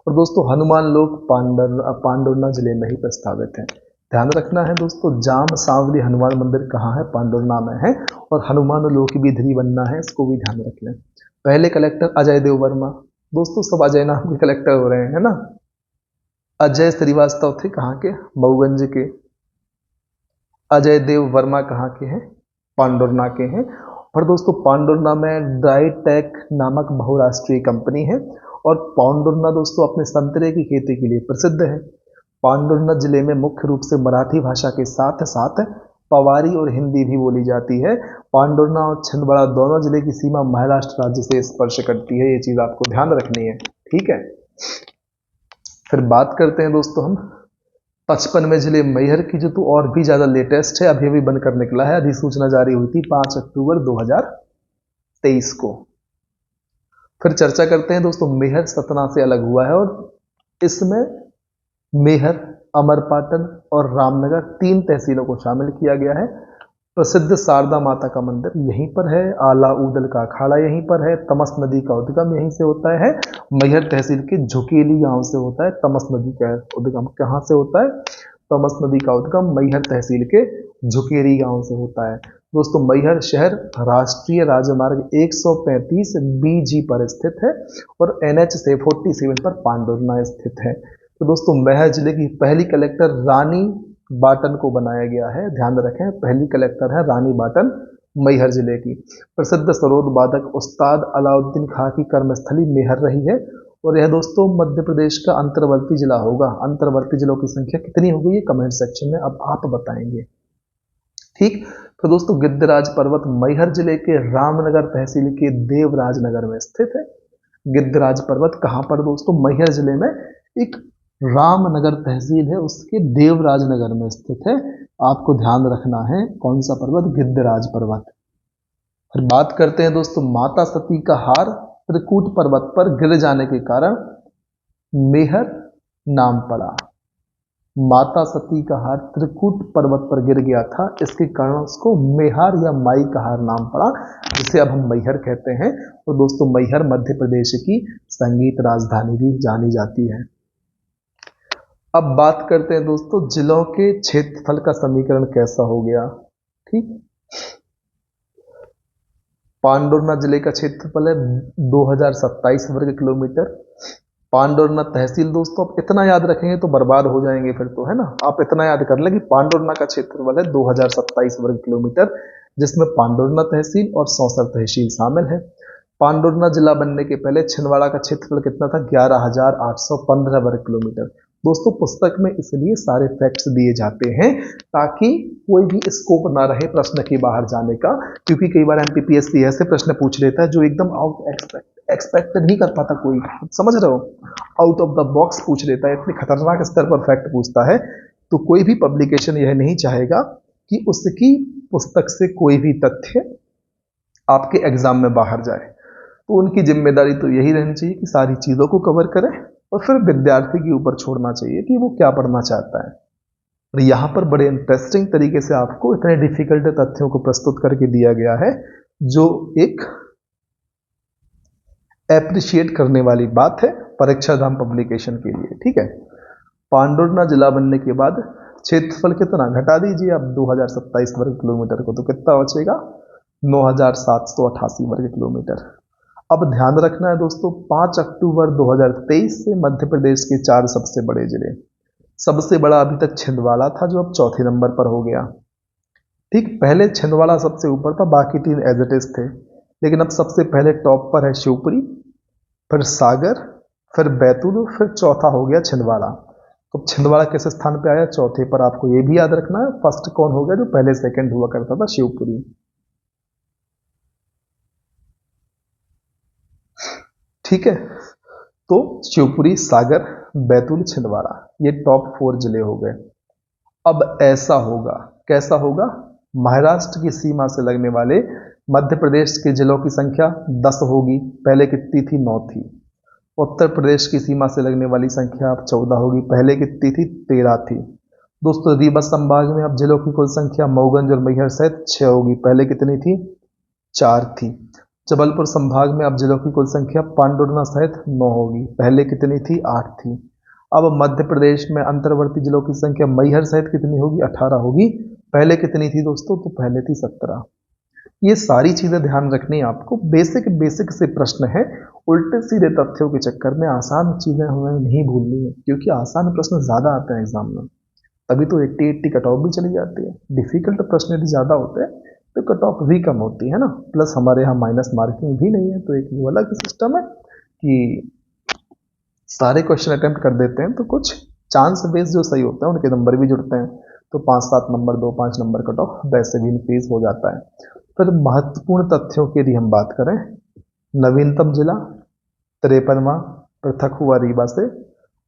और दोस्तों हनुमान लोक पांडुरना जिले में ही प्रस्तावित है। ध्यान रखना है दोस्तों, जाम सांवली हनुमान मंदिर कहाँ है, पांडुरना में है, और हनुमान लोक भी धरी बनना है, इसको भी ध्यान रख लें। पहले कलेक्टर अजय देव वर्मा, दोस्तों सब अजय नाम के कलेक्टर हो रहे हैं ना। अजय श्रीवास्तव थे कहाँ के, मऊगंज के। अजय देव वर्मा कहाँ के हैं, पांडुरना के हैं। और दोस्तों पांडुरना में ड्राईटेक नामक बहुराष्ट्रीय कंपनी है, और पांडुरना दोस्तों अपने संतरे की खेती के लिए प्रसिद्ध है। पांडुरना जिले में मुख्य रूप से मराठी भाषा के साथ साथ पवारी और हिंदी भी बोली जाती है। पांडुरना और छिंदवाड़ा दोनों जिले की सीमा महाराष्ट्र राज्य से स्पर्श करती है, ये चीज आपको ध्यान रखनी है, ठीक है। फिर बात करते हैं दोस्तों हम 55वें जिले मैहर की, जो तो और भी ज्यादा लेटेस्ट है, अभी बनकर निकला है। अधिसूचना जारी हुई थी 5 अक्टूबर 2023 को। फिर चर्चा करते हैं दोस्तों, मैहर सतना से अलग हुआ है, और इसमें मैहर, अमरपाटन और रामनगर 3 तहसीलों को शामिल किया गया है। प्रसिद्ध शारदा माता का मंदिर यहीं पर है, आला ऊदल का अखाड़ा यहीं पर है, तमस नदी का उद्गम यहीं से होता है। मैहर तहसील के झुकेली गांव से होता है। तमस नदी का उद्गम कहाँ से होता है, तमस नदी का उद्गम मैहर तहसील के झुकेरी गांव से होता है। दोस्तों मैहर शहर राष्ट्रीय राजमार्ग 135 BG पर स्थित है और NH 47 पर पांडुरना स्थित है। तो दोस्तों मैहर जिले की पहली कलेक्टर रानी बाटन को बनाया गया है, ध्यान रखें पहली कलेक्टर है रानी बाटन मैहर जिले की। प्रसिद्ध सरोद वादक उस्ताद अलाउद्दीन खां की कर्मस्थली मैहर रही है और यह दोस्तों मध्य प्रदेश का अंतर्वर्ती जिला होगा। अंतर्वर्ती जिलों की संख्या कितनी होगी ये कमेंट सेक्शन में अब आप बताएंगे। ठीक, तो दोस्तों गिद्धराज पर्वत मैहर जिले के रामनगर तहसील के देवराजनगर में स्थित है। गिद्धराज पर्वत कहाँ पर दोस्तों? मैहर जिले में एक रामनगर तहसील है उसके देवराजनगर में स्थित है। आपको ध्यान रखना है कौन सा पर्वत? गिद्धराज पर्वत। फिर बात करते हैं दोस्तों माता सती का हार त्रिकूट पर्वत पर गिर जाने के कारण मैहर नाम पड़ा। माता सती का हार त्रिकूट पर्वत पर गिर गया था, इसके कारण उसको मैहर या माई का हार नाम पड़ा, जिसे अब हम मैहर कहते हैं। और दोस्तों मैहर मध्य प्रदेश की संगीत राजधानी भी जानी जाती है। अब बात करते हैं दोस्तों जिलों के क्षेत्रफल का समीकरण कैसा हो गया। ठीक, पांडुरना जिले का क्षेत्रफल है 2027 वर्ग किलोमीटर। पांडुरना तहसील दोस्तों आप इतना याद रखेंगे तो बर्बाद हो जाएंगे फिर तो, है ना। आप इतना याद कर लें कि पांडुरना का क्षेत्रफल है 2027 वर्ग किलोमीटर, जिसमें पांडुरना तहसील और सौंसर तहसील शामिल है। पांडुरना जिला बनने के पहले छिंदवाड़ा का क्षेत्रफल कितना था? 11,815 वर्ग किलोमीटर। दोस्तों पुस्तक में इसलिए सारे फैक्ट्स दिए जाते हैं ताकि कोई भी स्कोप ना रहे प्रश्न के बाहर जाने का, क्योंकि कई बार MPPSC ऐसे प्रश्न पूछ लेता है जो एकदम आउट एक्सपेक्ट नहीं कर पाता कोई, समझ रहे हो, आउट ऑफ द बॉक्स पूछ लेता है, इतने खतरनाक स्तर पर फैक्ट पूछता है। तो कोई भी पब्लिकेशन यह नहीं चाहेगा कि उसकी पुस्तक से कोई भी तथ्य आपके एग्जाम में बाहर जाए। तो उनकी जिम्मेदारी तो यही रहनी चाहिए कि सारी चीज़ों को कवर करें और फिर विद्यार्थी के ऊपर छोड़ना चाहिए कि वो क्या पढ़ना चाहता है। और यहाँ पर बड़े इंटरेस्टिंग तरीके से आपको इतने डिफिकल्ट तथ्यों को प्रस्तुत करके दिया गया है जो एक एप्रिशिएट करने वाली बात है परीक्षाधाम पब्लिकेशन के लिए। ठीक है, पांडुरना जिला बनने के बाद क्षेत्रफल कितना घटा दीजिए आप 2027 वर्ग किलोमीटर को, तो कितना बचेगा? 9,788 वर्ग किलोमीटर। अब ध्यान रखना है दोस्तों 5 अक्टूबर 2023 से मध्य प्रदेश के 4 सबसे बड़े जिले, सबसे बड़ा अभी तक छिंदवाड़ा था जो अब चौथे नंबर पर हो गया। ठीक, पहले छिंदवाड़ा सबसे ऊपर था, बाकी 3 एज इट इज थे, लेकिन अब सबसे पहले टॉप पर है शिवपुरी, फिर सागर, फिर बैतूल, फिर चौथा हो गया छिंदवाड़ा। तो छिंदवाड़ा किस स्थान पे आया? चौथे पर। आपको ये भी याद रखना है फर्स्ट कौन हो गया जो पहले सेकंड हुआ करता था? शिवपुरी। ठीक है, तो शिवपुरी, सागर, बैतूल, छिंदवाड़ा ये टॉप 4 जिले हो गए। अब ऐसा होगा, कैसा होगा? महाराष्ट्र की सीमा से लगने वाले मध्य प्रदेश के जिलों की संख्या 10 होगी, पहले कितनी थी? 9 थी। उत्तर प्रदेश की सीमा से लगने वाली संख्या अब 14 होगी, पहले कितनी थी? 13 थी। दोस्तों रीवा संभाग में अब जिलों की कुल संख्या मऊगंज और मैहर सहित 6 होगी, पहले कितनी थी? 4 थी। जबलपुर संभाग में अब जिलों की कुल संख्या पांडुरना सहित 9 होगी, पहले कितनी थी? 8 थी। अब मध्य प्रदेश में अंतर्वर्ती जिलों की संख्या मैहर सहित कितनी होगी? 18 होगी, पहले कितनी थी दोस्तों? तो पहले थी 17। ये सारी चीजें ध्यान रखनी है आपको, बेसिक से प्रश्न है, उल्टे सीधे तथ्यों के चक्कर में आसान चीजें हमें नहीं भूलनी है, क्योंकि आसान प्रश्न ज्यादा आते हैं एग्जाम में, तभी तो 80 कट ऑफ भी चली जाती है। डिफिकल्ट प्रश्न यदि ज्यादा होते हैं तो कट ऑफ भी कम होती है ना, प्लस हमारे यहाँ माइनस मार्किंग भी नहीं है, तो एक वो अलग सिस्टम है कि सारे क्वेश्चन अटेम्प्ट कर देते हैं तो कुछ चांस बेस जो सही होता है उनके नंबर भी जुड़ते हैं, तो 5-7 नंबर 2-5 नंबर कट ऑफ वैसे भी इंक्रीज हो जाता है। फिर महत्वपूर्ण तथ्यों की यदि हम बात करें, नवीनतम जिला 53वां पृथक हुआ रीवा से,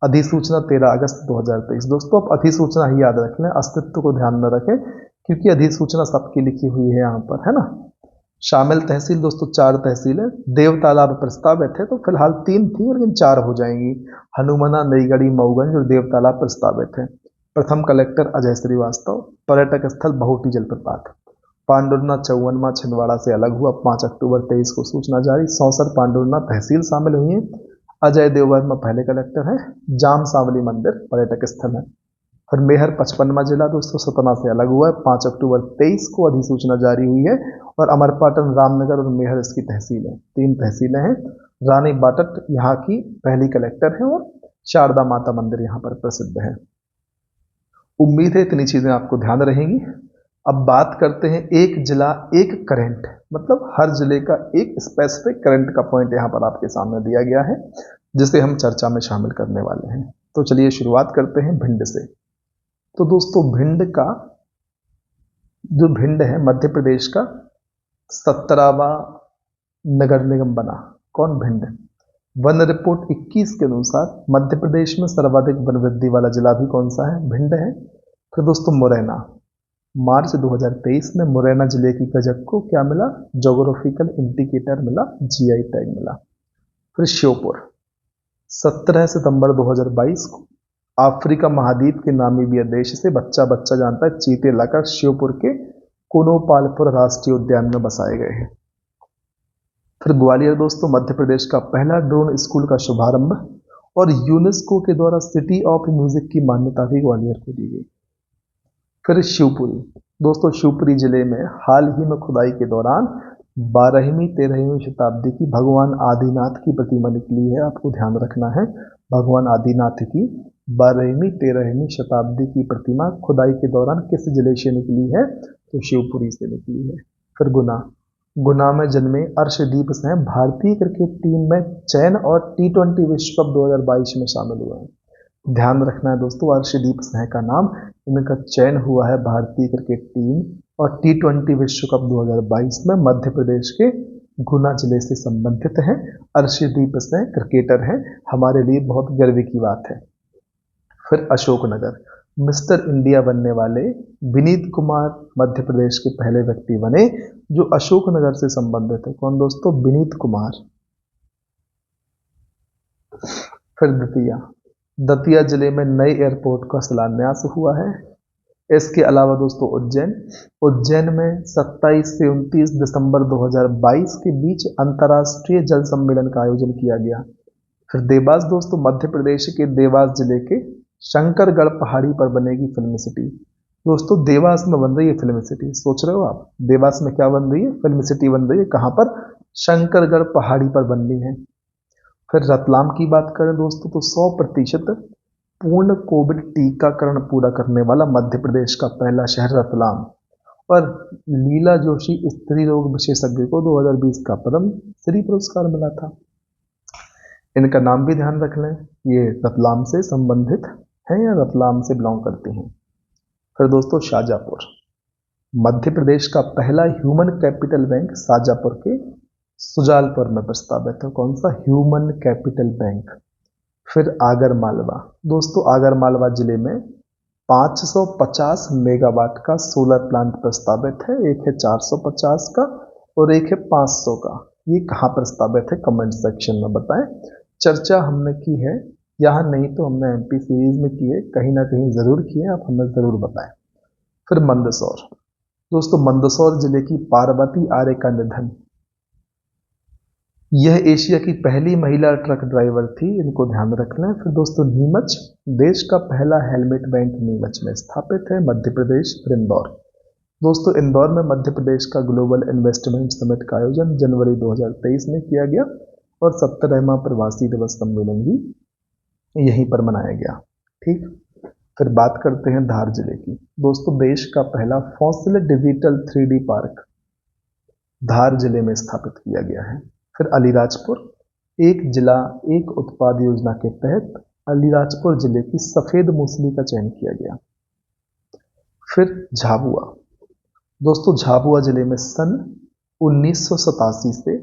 अधिसूचना 13 अगस्त 2023। दोस्तों आप अधिसूचना ही याद रख लें, अस्तित्व को ध्यान न रखें, क्योंकि अधिसूचना सबकी लिखी हुई है यहाँ पर, है ना। शामिल तहसील दोस्तों 4 तहसील है, देव तालाब प्रस्तावित है, तो फिलहाल 3 थी लेकिन 4 हो जाएंगी, हनुमना, नईगढ़ी, मऊगंज और देव तालाब प्रस्तावित है। प्रथम कलेक्टर अजय श्रीवास्तव। पर्यटक स्थल बहुटी जलप्रपात। पांडुरना 54वां छिंदवाड़ा से अलग हुआ, 5 अक्टूबर 23 को सूचना जारी। सौंसर पांडुरना तहसील शामिल हुई है। अजय देववर्मा पहले कलेक्टर हैं। जाम सांवली मंदिर पर्यटक स्थल है। फिर मेहर 55वां जिला दोस्तों सतना से अलग हुआ है, 5 अक्टूबर 23 को अधिसूचना जारी हुई है। और अमरपाटन, रामनगर और मेहर इसकी तहसील है, 3 तहसीलें हैं। रानी बाटट यहाँ की पहली कलेक्टर है और शारदा माता मंदिर यहाँ पर प्रसिद्ध है। उम्मीद है इतनी चीजें आपको ध्यान रहेंगी। अब बात करते हैं एक जिला एक करंट, मतलब हर जिले का एक स्पेसिफिक करंट का पॉइंट यहाँ पर आपके सामने दिया गया है, जिसे हम चर्चा में शामिल करने वाले हैं। तो चलिए शुरुआत करते हैं भिंड से। तो दोस्तों भिंड है मध्य प्रदेश का 17वां नगर निगम बना। कौन? भिंड। वन रिपोर्ट 21 के अनुसार मध्य प्रदेश में सर्वाधिक वन वृद्धि वाला जिला भी कौन सा है? भिंड है। फिर दोस्तों मुरैना, मार्च 2023 में मुरैना जिले की गजक को क्या मिला? ज्योग्राफिकल इंडिकेटर मिला, जीआई टैग मिला। फिर श्योपुर, 17 सितंबर 2022 को अफ्रीका महाद्वीप के नामीबिया देश से बच्चा जानता है चीते लाकर श्योपुर के कोनोपालपुर राष्ट्रीय उद्यान में बसाए गए हैं। फिर ग्वालियर दोस्तों, मध्य प्रदेश का पहला ड्रोन स्कूल का शुभारंभ और यूनेस्को के द्वारा सिटी ऑफ म्यूजिक की मान्यता भी ग्वालियर को दी गई। फिर शिवपुरी दोस्तों, शिवपुरी जिले में हाल ही में खुदाई के दौरान 12वीं-13वीं शताब्दी की भगवान आदिनाथ की प्रतिमा निकली है। आपको ध्यान रखना है, भगवान आदिनाथ की 12वीं-13वीं शताब्दी की प्रतिमा खुदाई के दौरान किस जिले से निकली है? तो शिवपुरी से निकली है। फिर गुना में जन्मे अर्शदीप सिंह भारतीय क्रिकेट टीम में चयन और T20 विश्व कप 2022 में शामिल हुए हैं। ध्यान रखना है दोस्तों, अर्शदीप सिंह का नाम, इनका चयन हुआ है भारतीय क्रिकेट टीम और T20 विश्व कप 2022 में मध्य प्रदेश के गुना जिले से संबंधित हैं। अर्शदीप सिंह क्रिकेटर हैं, हमारे लिए बहुत गर्व की बात है। फिर अशोकनगर, मिस्टर इंडिया बनने वाले विनीत कुमार मध्य प्रदेश के पहले व्यक्ति बने जो अशोकनगर से संबंधित है। कौन दोस्तों? विनीत कुमार। फिर दतिया जिले में नए एयरपोर्ट का शिलान्यास हुआ है। इसके अलावा दोस्तों उज्जैन में 27 से 29 दिसंबर 2022 के बीच अंतर्राष्ट्रीय जल सम्मेलन का आयोजन किया गया। फिर देवास दोस्तों, मध्य प्रदेश के देवास जिले के शंकरगढ़ पहाड़ी पर बनेगी फिल्म सिटी। दोस्तों देवास में बन रही है फिल्म सिटी, सोच रहे हो आप? देवास में क्या बन रही है? फिल्म सिटी बन रही है। कहां पर? शंकरगढ़ पहाड़ी पर बननी है। फिर रतलाम की बात करें दोस्तों तो 100% पूर्ण कोविड टीकाकरण पूरा करने वाला मध्य प्रदेश का पहला शहर रतलाम। और लीला जोशी स्त्री रोग विशेषज्ञ को 2020 का पद्म श्री पुरस्कार मिला था। इनका नाम भी ध्यान रख लें, ये रतलाम से संबंधित हैं या रतलाम से बिलोंग करते हैं। फिर दोस्तों शाजापुर, मध्य प्रदेश का पहला ह्यूमन कैपिटल बैंक शाजापुर के सुजालपुर में प्रस्तावित है। कौन सा? Human capital bank. फिर आगरमालवा दोस्तों, आगरमालवा जिले में 550 मेगावाट का सोलर प्लांट प्रस्तावित है। एक है 450 का और एक है 500 का। ये कहाँ प्रस्तावित है? कमेंट सेक्शन में बताएं। चर्चा हमने की है यहाँ, नहीं तो हमने MP सीरीज में की है, कहीं ना कहीं जरूर की है, आप हमें जरूर बताएं। फिर मंदसौर दोस्तों, मंदसौर जिले की पार्वती आर्य का निधन। यह एशिया की पहली महिला ट्रक ड्राइवर थी, इनको ध्यान रखना है। फिर दोस्तों नीमच, देश का पहला हेलमेट बैंक नीमच में स्थापित है, मध्य प्रदेश। फिर इंदौर दोस्तों, इंदौर में मध्य प्रदेश का ग्लोबल इन्वेस्टमेंट समिट का आयोजन जनवरी 2023 में किया गया और 17वां प्रवासी दिवस सम्मेलन भी यहीं पर मनाया गया। ठीक। फिर बात करते हैं धार जिले की। दोस्तों देश का पहला फॉसिल डिजिटल 3D पार्क धार जिले में स्थापित किया गया है। फिर अलीराजपुर, एक जिला एक उत्पाद योजना के तहत अलीराजपुर जिले की सफेद मूसली का चयन किया गया। फिर झाबुआ दोस्तों, झाबुआ जिले में सन 1987 से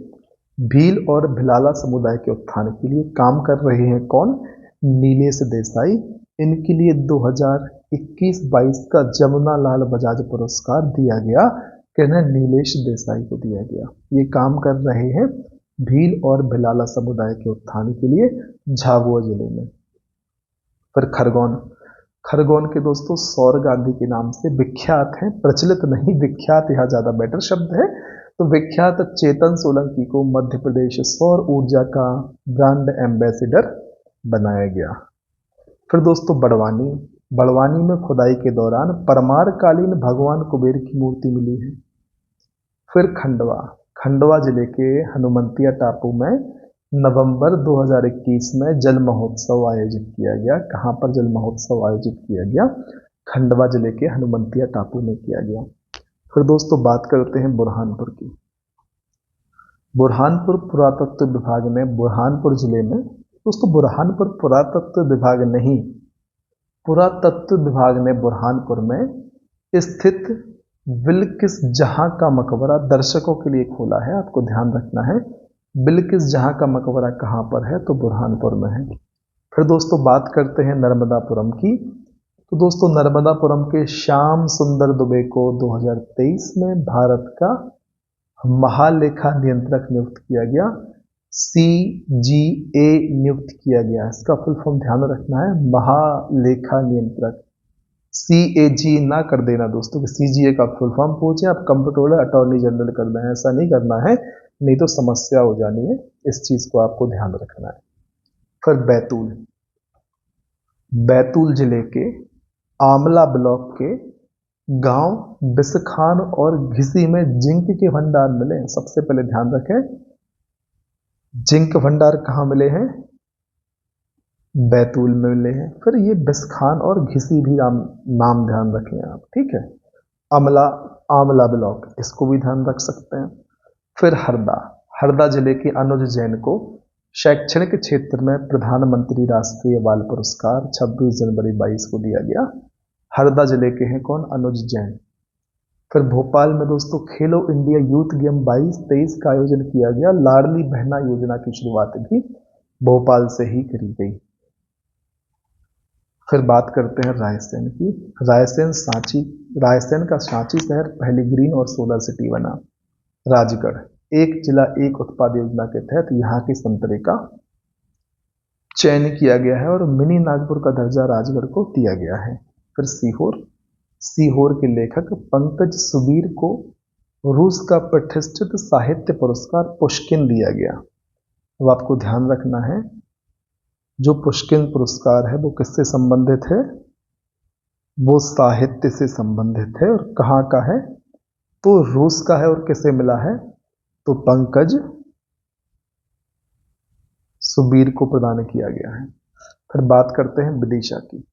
भील और भिलाला समुदाय के उत्थान के लिए काम कर रहे हैं। कौन? नीलेश देसाई। इनके लिए 2021-22 का जमुना लाल बजाज पुरस्कार दिया गया, कहना नीलेश देसाई को दिया गया। ये काम कर रहे हैं भील और भिलाला समुदाय के उत्थान के लिए झाबुआ जिले में। फिर खरगोन के दोस्तों सौर गांधी के नाम से विख्यात है, प्रचलित नहीं, विख्यात यहाँ ज्यादा बेटर शब्द है। तो विख्यात चेतन सोलंकी को मध्य प्रदेश सौर ऊर्जा का ब्रांड एम्बेसडर बनाया गया। फिर दोस्तों बड़वानी, बड़वानी में खुदाई के दौरान परमारकालीन भगवान कुबेर की मूर्ति मिली है। फिर खंडवा, खंडवा जिले के हनुमंतिया टापू में नवंबर 2021 में जल महोत्सव आयोजित किया गया। कहाँ पर जल महोत्सव आयोजित किया गया? खंडवा जिले के हनुमंतिया टापू में किया गया। फिर दोस्तों बात करते हैं बुरहानपुर की। बुरहानपुर पुरातत्व विभाग ने बुरहानपुर जिले में, दोस्तों बुरहानपुर पुरातत्व विभाग नहीं, पुरातत्व विभाग ने बुरहानपुर में स्थित बिल्किस जहां का मकबरा दर्शकों के लिए खोला है। आपको ध्यान रखना है, बिल्किस जहां का मकबरा कहां पर है? तो बुरहानपुर में है। फिर दोस्तों बात करते हैं नर्मदापुरम की। तो दोस्तों नर्मदापुरम के श्याम सुंदर दुबे को 2023 में भारत का महालेखा नियंत्रक नियुक्त किया गया, CGA नियुक्त किया गया। इसका फुल फॉर्म ध्यान रखना है, महालेखा नियंत्रक। CAG ना कर देना दोस्तों कि CGA का फुल फॉर्म पूछे आप कंप्ट्रोलर अटॉर्नी जनरल कर दें, ऐसा नहीं करना है, नहीं तो समस्या हो जानी है। इस चीज को आपको ध्यान रखना है। फिर बैतूल, बैतूल जिले के आमला ब्लॉक के गांव बिसखान और घिसी में जिंक के भंडार मिले हैं। सबसे पहले ध्यान रखें, जिंक भंडार कहाँ मिले हैं? बैतूल में मिले हैं। फिर ये बिसखान और घिसी भी नाम ध्यान रखें आप, ठीक है। अमला, आमला ब्लॉक, इसको भी ध्यान रख सकते हैं। फिर हरदा, हरदा जिले के अनुज जैन को शैक्षणिक क्षेत्र में प्रधानमंत्री राष्ट्रीय बाल पुरस्कार 26 जनवरी 22 को दिया गया। हरदा जिले के हैं कौन? अनुज जैन। फिर भोपाल में दोस्तों खेलो इंडिया यूथ गेम 22-23 का आयोजन किया गया। लाडली बहना योजना की शुरुआत भी भोपाल से ही करी गई। फिर बात करते हैं रायसेन की। रायसेन सांची, रायसेन का सांची शहर पहली ग्रीन और सोलर सिटी बना। राजगढ़, एक जिला एक उत्पाद योजना के तहत यहाँ के संतरे का चयन किया गया है और मिनी नागपुर का दर्जा राजगढ़ को दिया गया है। फिर सीहोर, सीहोर के लेखक पंकज सुबीर को रूस का प्रतिष्ठित साहित्य पुरस्कार पुष्किन दिया गया। अब आपको ध्यान रखना है, जो पुष्किन पुरस्कार है वो किससे संबंधित है? वो साहित्य से संबंधित है। और कहाँ का है? तो रूस का है। और किसे मिला है? तो पंकज सुबीर को प्रदान किया गया है। फिर बात करते हैं विदिशा की।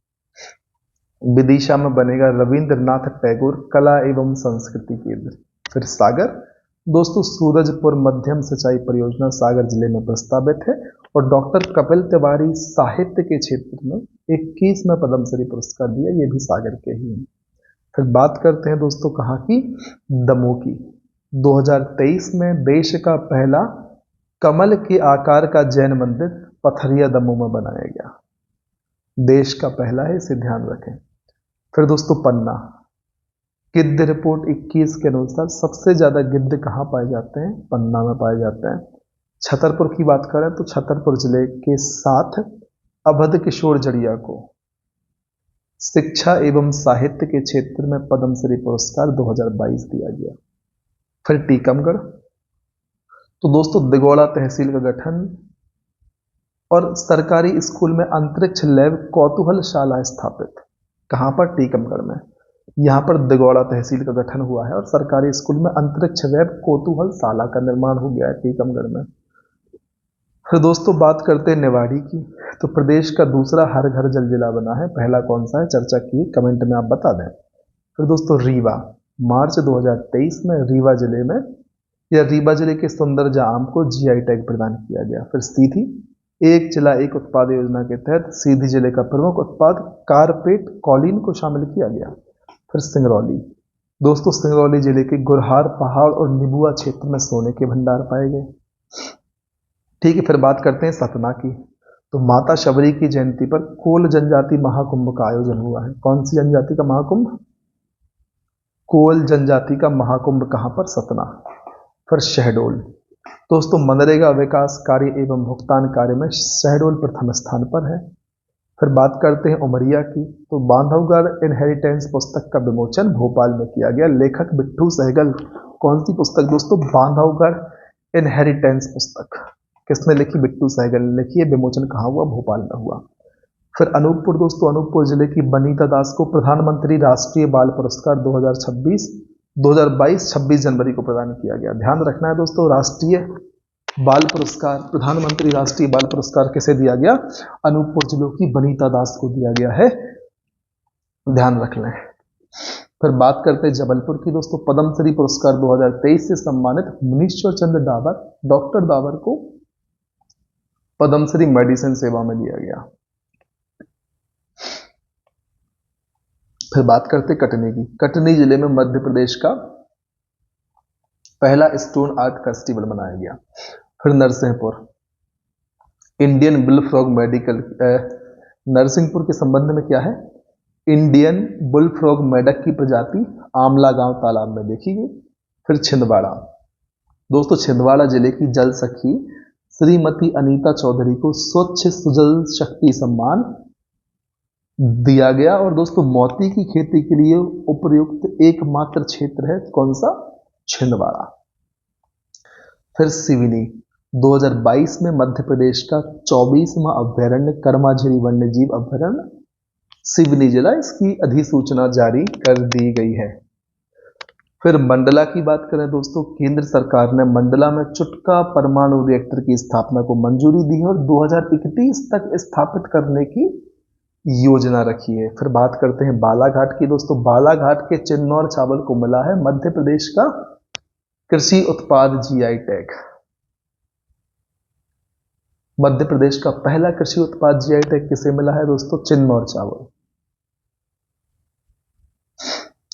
विदिशा में बनेगा रविंद्रनाथ टैगोर कला एवं संस्कृति केंद्र। फिर सागर, दोस्तों सूरजपुर मध्यम सिंचाई परियोजना सागर जिले में प्रस्तावित है और डॉक्टर कपिल तिवारी साहित्य के क्षेत्र में 21वें पद्मश्री पुरस्कार दिया, ये भी सागर के ही हैं। फिर बात करते हैं दोस्तों कहाँ की? दमोह की। 2023 में देश का पहला कमल के आकार का जैन मंदिर पथरिया दमोह में बनाया गया। देश का पहला है, इसे ध्यान रखें। फिर दोस्तों पन्ना, गिद्ध रिपोर्ट 21 के अनुसार सबसे ज्यादा गिद्ध कहाँ पाए जाते हैं? पन्ना में पाए जाते हैं। छतरपुर की बात करें तो छतरपुर जिले के साथ अवध किशोर जड़िया को शिक्षा एवं साहित्य के क्षेत्र में पद्मश्री पुरस्कार 2022 दिया गया। फिर टीकमगढ़, तो दोस्तों दिगोड़ा तहसील का गठन और सरकारी स्कूल में अंतरिक्ष लैब कौतूहलशाला स्थापित। कहाँ पर? टीकमगढ़ में। यहाँ पर दिगोड़ा तहसील का गठन हुआ है और सरकारी स्कूल में अंतरिक्ष लैब कौतूहलशाला का निर्माण हो गया है टीकमगढ़ में। फिर दोस्तों बात करते हैं निवाड़ी की। तो प्रदेश का दूसरा हर घर जल जिला बना है, पहला कौन सा है? चर्चा की, कमेंट में आप बता दें। फिर दोस्तों रीवा, मार्च 2023 में रीवा जिले में या रीवा जिले के सुंदरजा आम को GI टैग प्रदान किया गया। फिर सीधी, एक जिला एक उत्पाद योजना के तहत सीधी जिले का प्रमुख उत्पाद कारपेट कॉलिन को शामिल किया गया। फिर सिंगरौली, दोस्तों सिंगरौली जिले के गुरहार पहाड़ और निबुआ क्षेत्र में सोने के भंडार पाए गए। ठीक है, फिर बात करते हैं सतना की। तो माता शबरी की जयंती पर कोल जनजाति महाकुंभ का आयोजन हुआ है। कौन सी जनजाति का महाकुंभ? कोल जनजाति का महाकुंभ। कहां पर? सतना। फिर शहडोल, दोस्तों मनरेगा विकास कार्य एवं भुगतान कार्य में शहडोल प्रथम स्थान पर है। फिर बात करते हैं उमरिया की। तो बांधवगढ़ इनहेरिटेंस पुस्तक का विमोचन भोपाल में किया गया। लेखक बिट्टू सहगल। कौन सी पुस्तक दोस्तों? बांधवगढ़ इनहेरिटेंस पुस्तक। किसने लिखी? बिट्टू सहगल ने लिखी है। विमोचन कहाँ हुआ? भोपाल में हुआ। फिर अनूपपुर दोस्तों, अनूपपुर जिले की बनीता दास को प्रधानमंत्री राष्ट्रीय बाल पुरस्कार 2026 2022 26 जनवरी को प्रदान किया गया। ध्यान रखना है दोस्तों, राष्ट्रीय बाल पुरस्कार, प्रधानमंत्री राष्ट्रीय बाल पुरस्कार किसे दिया गया? अनूपपुर जिले की बनीता दास को दिया गया है, ध्यान रख लें। फिर बात करते हैं जबलपुर की दोस्तों, पद्मश्री पुरस्कार 2023 से सम्मानित मुनीश्वर चंद्र डावर, डॉक्टर डावर को पद्मश्री मेडिसिन सेवा में दिया गया। फिर बात करते कटनी की, कटनी जिले में मध्य प्रदेश का पहला स्टोन आर्ट फेस्टिवल मनाया गया। फिर Narsinghpur, Indian bull frog medical, Narsinghpur के संबंध में क्या है? इंडियन बुल फ्रॉग मेढक की प्रजाति आमला गांव तालाब में देखी गई। फिर छिंदवाड़ा दोस्तों, छिंदवाड़ा जिले की जल सखी श्रीमती अनीता चौधरी को स्वच्छ सुजल शक्ति सम्मान दिया गया। और दोस्तों, मोती की खेती के लिए उपयुक्त एकमात्र क्षेत्र है कौन सा? छिंदवाड़ा। फिर सिवनी, 2022 में मध्य प्रदेश का 24वां अभ्यारण्य कर्माझरी वन्य जीव अभ्यारण्य सिवनी जिला, इसकी अधिसूचना जारी कर दी गई है। फिर मंडला की बात करें दोस्तों, केंद्र सरकार ने मंडला में चुटका परमाणु रिएक्टर की स्थापना को मंजूरी दी है और 2031 तक स्थापित करने की योजना रखी है। फिर बात करते हैं बालाघाट की दोस्तों, बालाघाट के चिन्नौर चावल को मिला है मध्य प्रदेश का कृषि उत्पाद जीआई टैग। मध्य प्रदेश का पहला कृषि उत्पाद जीआई टैग किसे मिला है दोस्तों? चिन्नौर चावल।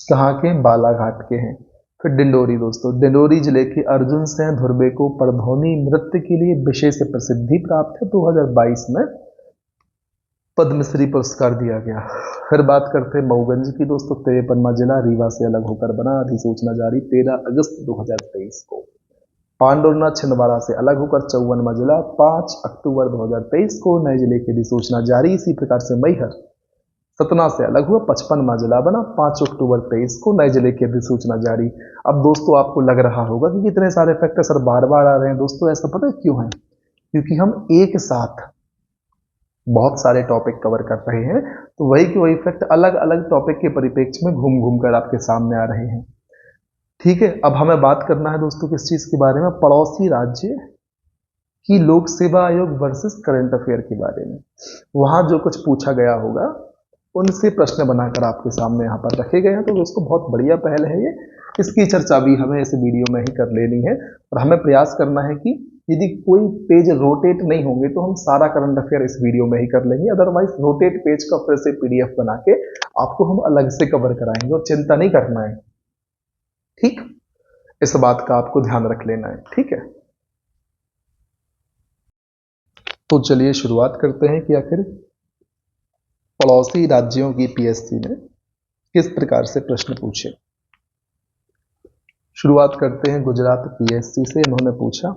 कहाँ के? बालाघाट के हैं। फिर डिंडोरी दोस्तों, डिंडोरी जिले के अर्जुन सिंह धुर्वे को परधौनी नृत्य के लिए विशेष प्रसिद्धि प्राप्त है। 2022 में पद्मश्री पुरस्कार दिया गया। फिर बात करते हैं मऊगंज की दोस्तों, 53वां जिला रीवा से अलग होकर बना, अधिसूचना जारी 13 अगस्त 2023 को। पांडुरना छिंदवाड़ा से अलग होकर 54वां जिला 5 अक्टूबर 2023 को, नए जिले की अधिसूचना जारी। इसी प्रकार से मैहर सतना से अलग हुआ, 55वां जिला बना 5 अक्टूबर 23 को, नए जिले की अधिसूचना जारी। अब दोस्तों, आपको लग रहा होगा कि कितने सारे फैक्टर सर बार बार आ रहे हैं। दोस्तों, ऐसा पता है क्यों है? क्योंकि हम एक साथ बहुत सारे टॉपिक कवर कर रहे हैं, तो वही के वही फैक्ट अलग अलग टॉपिक के परिप्रेक्ष्य में घूम घूम कर आपके सामने आ रहे हैं। ठीक है, अब हमें बात करना है दोस्तों किस चीज के बारे में? पड़ोसी राज्य की लोक सेवा आयोग वर्सेस करंट अफेयर के बारे में। वहां जो कुछ पूछा गया होगा उनसे प्रश्न बनाकर आपके सामने यहाँ पर रखे गए हैं। तो दोस्तों, बहुत बढ़िया पहल है ये, इसकी चर्चा भी हमें इस वीडियो में ही कर लेनी है। और हमें प्रयास करना है कि यदि कोई पेज रोटेट नहीं होंगे तो हम सारा करंट अफेयर इस वीडियो में ही कर लेंगे। अदरवाइज रोटेट पेज का फिर से पीडीएफ बना के आपको हम अलग से कवर कराएंगे, और चिंता नहीं करना है, ठीक? इस बात का आपको ध्यान रख लेना है, ठीक है? तो चलिए शुरुआत करते हैं कि आखिर पड़ोसी राज्यों की पीएससी ने किस प्रकार से प्रश्न पूछे। शुरुआत करते हैं गुजरात पीएससी से। इन्होंने पूछा,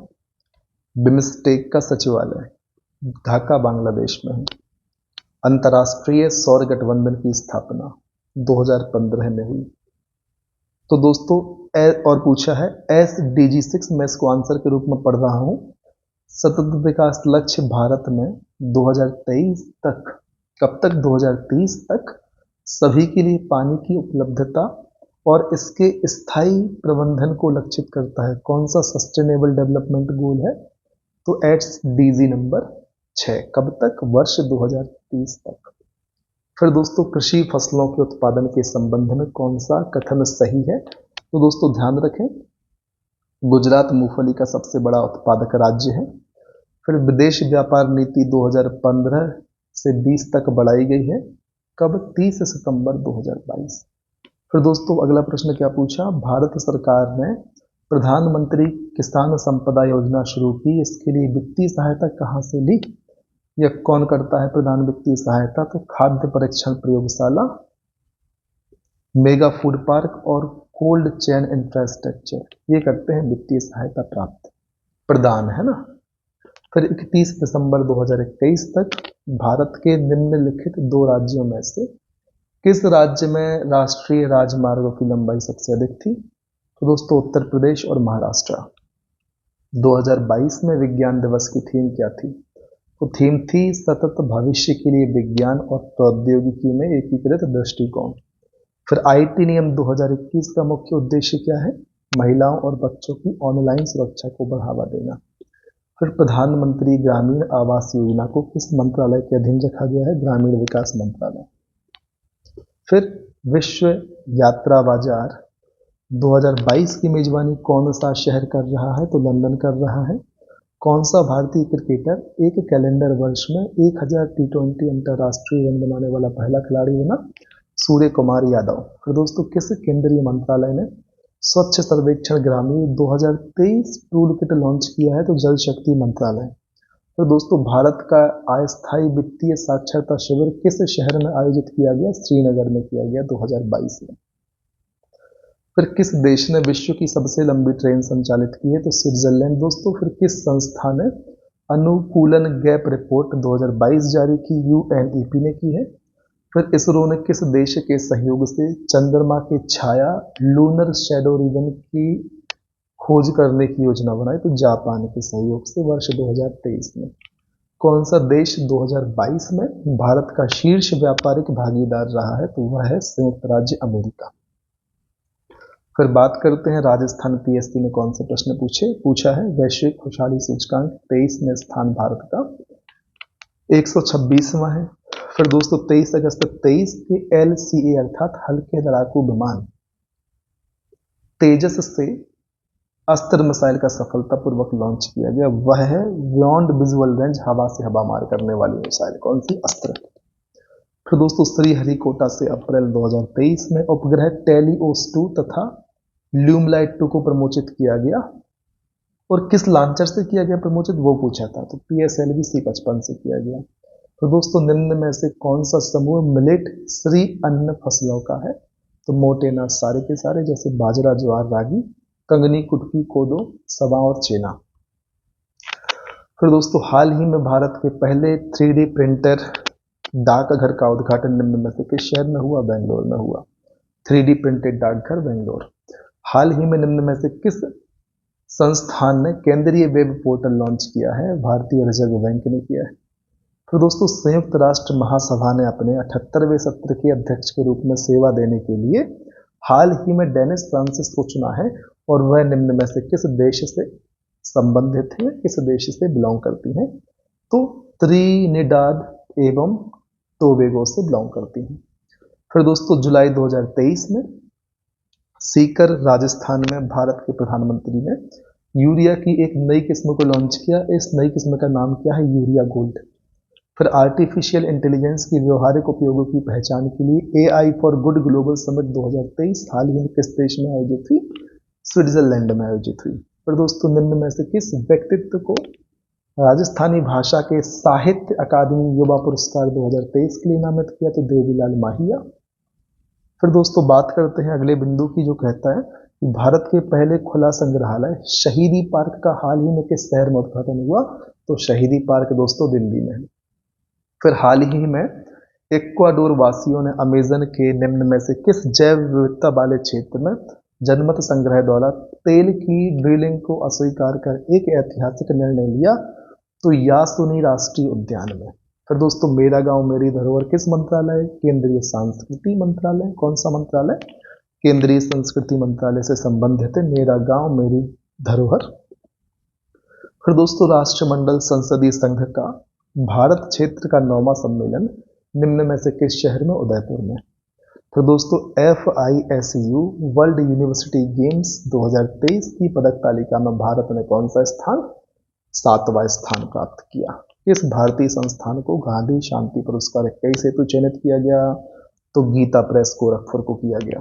बिम्स्टेक का सचिवालय ढाका बांग्लादेश में है। अंतर्राष्ट्रीय सौर गठबंधन की स्थापना 2015 में हुई। तो दोस्तों, और पूछा है SDG 6, मैं इसको आंसर के रूप में पढ़ रहा हूं, सतत विकास लक्ष्य भारत में 2023 तक, कब तक? 2030 तक सभी के लिए पानी की उपलब्धता और इसके स्थायी प्रबंधन को लक्षित करता है। कौन सा सस्टेनेबल डेवलपमेंट गोल है? तो SDG नंबर 6, कब तक? वर्ष 2030 तक। फिर दोस्तों, कृषि फसलों के उत्पादन के संबंध में कौन सा कथन सही है? तो दोस्तों ध्यान रखें, गुजरात मूंगफली का सबसे बड़ा उत्पादक राज्य है। फिर विदेश व्यापार नीति 2015 से 20 तक बढ़ाई गई है, कब? 30 सितंबर 2022। फिर दोस्तों अगला प्रश्न क्या पूछा? भारत सरकार ने प्रधानमंत्री किसान संपदा योजना शुरू की, इसके लिए वित्तीय सहायता कहां से ली? यह कौन करता है प्रधान वित्तीय सहायता? तो खाद्य परीक्षण प्रयोगशाला, मेगा फूड पार्क और कोल्ड चेन इंफ्रास्ट्रक्चर, ये करते हैं वित्तीय सहायता प्राप्त, प्रदान, है ना। फिर 31 दिसंबर 2021 तक भारत के निम्नलिखित 2 राज्यों में से किस राज्य में राष्ट्रीय राजमार्गों की लंबाई सबसे अधिक थी? तो दोस्तों उत्तर प्रदेश और महाराष्ट्र। 2022 में विज्ञान दिवस की थीम क्या थी? तो थीम थी सतत भविष्य के लिए विज्ञान और प्रौद्योगिकी में एकीकृत दृष्टिकोण। फिर आईटी नियम 2021 का मुख्य उद्देश्य क्या है? महिलाओं और बच्चों की ऑनलाइन सुरक्षा को बढ़ावा देना। फिर प्रधानमंत्री ग्रामीण आवास योजना को किस मंत्रालय के अधीन रखा गया है? ग्रामीण विकास मंत्रालय। फिर विश्व यात्रा बाजार 2022 की मेजबानी कौन सा शहर कर रहा है? तो लंदन कर रहा है। कौन सा भारतीय क्रिकेटर एक कैलेंडर वर्ष में 1000 टी20 अंतर्राष्ट्रीय रन बनाने वाला पहला खिलाड़ी बना? सूर्य कुमार यादव। फिर दोस्तों किस केंद्रीय मंत्रालय ने स्वच्छ सर्वेक्षण ग्रामीण 2023 टूल किट लॉन्च किया है? तो जल शक्ति मंत्रालय। फिर दोस्तों भारत का अस्थायी वित्तीय साक्षरता शिविर किस शहर में आयोजित किया गया? श्रीनगर में किया गया 2022 में। फिर किस देश ने विश्व की सबसे लंबी ट्रेन संचालित की है? तो स्विट्जरलैंड दोस्तों। फिर किस संस्था ने अनुकूलन गैप रिपोर्ट 2022 जारी की? यूएनईपी ने की है। फिर इसरो ने किस देश के सहयोग से चंद्रमा के छाया लूनर शैडो रीजन की खोज करने की योजना बनाई? तो जापान के सहयोग से वर्ष 2023 में। कौन सा देश 2022 में भारत का शीर्ष व्यापारिक भागीदार रहा है? तो वह है संयुक्त राज्य अमेरिका। फिर बात करते हैं राजस्थान पीएससी ने कौन से प्रश्न पूछा है। वैश्विक खुशहाली सूचकांक 23 में स्थान भारत का 126वां है। फिर दोस्तों 23 अगस्त 23 के LCA अर्थात हल्के लड़ाकू विमान तेजस से अस्त्र मिसाइल का सफलतापूर्वक लॉन्च किया गया। वह है बियॉन्ड विजुअल रेंज, हवा से हवा मार करने वाली मिसाइल। कौन सी? अस्त्र। फिर दोस्तों श्रीहरिकोटा से अप्रैल 2023 में उपग्रह टेलीओस-2 तथा ल्यूमलाइट-2 को प्रमोचित किया गया। और किस लॉन्चर से किया गया प्रमोचित, वो पूछा था। तो PSLV C-55 से किया गया। तो दोस्तों निम्न में से कौन सा समूह मिलेट श्री अन्न फसलों का है? तो मोटे अनाज सारे के सारे, जैसे बाजरा, ज्वार, रागी, कंगनी, कुटकी, कोदो, सवा और चेना। फिर दोस्तों हाल ही में भारत के पहले 3D प्रिंटर डाकघर का उद्घाटन निम्न में से किस शहर में हुआ? बेंगलोर में हुआ। 3D प्रिंटेड डाकघर बेंगलोर। हाल ही में निम्न में से किस संस्थान ने केंद्रीय वेब पोर्टल लॉन्च किया है? भारतीय रिजर्व बैंक ने किया है। फिर दोस्तों संयुक्त राष्ट्र महासभा ने अपने 78वें सत्र के अध्यक्ष के रूप में सेवा देने के लिए हाल ही में डेनिस फ्रांसिस को चुना है। और वह निम्न में से किस देश से संबंधित है, किस देश से बिलोंग करती हैं? तो त्रिनिडाद एवं टोबैगो से बिलोंग करती हैं। फिर दोस्तों जुलाई 2023 में सीकर राजस्थान में भारत के प्रधानमंत्री ने यूरिया की एक नई किस्म को लॉन्च किया। इस नई किस्म का नाम क्या है? Urea gold. फिर आर्टिफिशियल इंटेलिजेंस की व्यवहारिक उपयोगों की पहचान के लिए AI for good global summit 2023 हाल ही में किस देश में आयोजित हुई? स्विट्जरलैंड में आयोजित हुई। फिर दोस्तों निम्न में से किस व्यक्तित्व को राजस्थानी भाषा के साहित्य अकादमी युवा पुरस्कार 2023 के लिए नामित किया? तो देवीलाल माहिया। फिर दोस्तों बात करते हैं अगले बिंदु की, जो कहता है कि भारत के पहले खुला संग्रहालय शहीदी पार्क का हाल ही में किस शहर में उद्घाटन हुआ? तो शहीदी पार्क दोस्तों दिल्ली में है। फिर हाल ही में इक्वाडोर वासियों ने अमेजन के निम्न में से किस जैव विविधता वाले क्षेत्र में जनमत संग्रह द्वारा तेल की ड्रिलिंग को अस्वीकार कर एक ऐतिहासिक निर्णय लिया? तो यासुनी राष्ट्रीय उद्यान में। फिर दोस्तों मेरा गांव मेरी धरोहर किस मंत्रालय? केंद्रीय संस्कृति मंत्रालय। कौन सा मंत्रालय? केंद्रीय संस्कृति मंत्रालय से संबंधित है मेरा गांव मेरी धरोहर। फिर दोस्तों राष्ट्रमंडल संसदीय संघ का भारत क्षेत्र का 9वां सम्मेलन निम्न में से किस शहर में? उदयपुर में। तो दोस्तों FISU वर्ल्ड यूनिवर्सिटी गेम्स 2023 की पदक तालिका में भारत ने कौन सा स्थान? 7वां स्थान प्राप्त किया। इस भारतीय संस्थान को गांधी शांति पुरस्कार 21 हेतु चयनित किया गया? तो गीता प्रेस गोरखपुर को किया गया।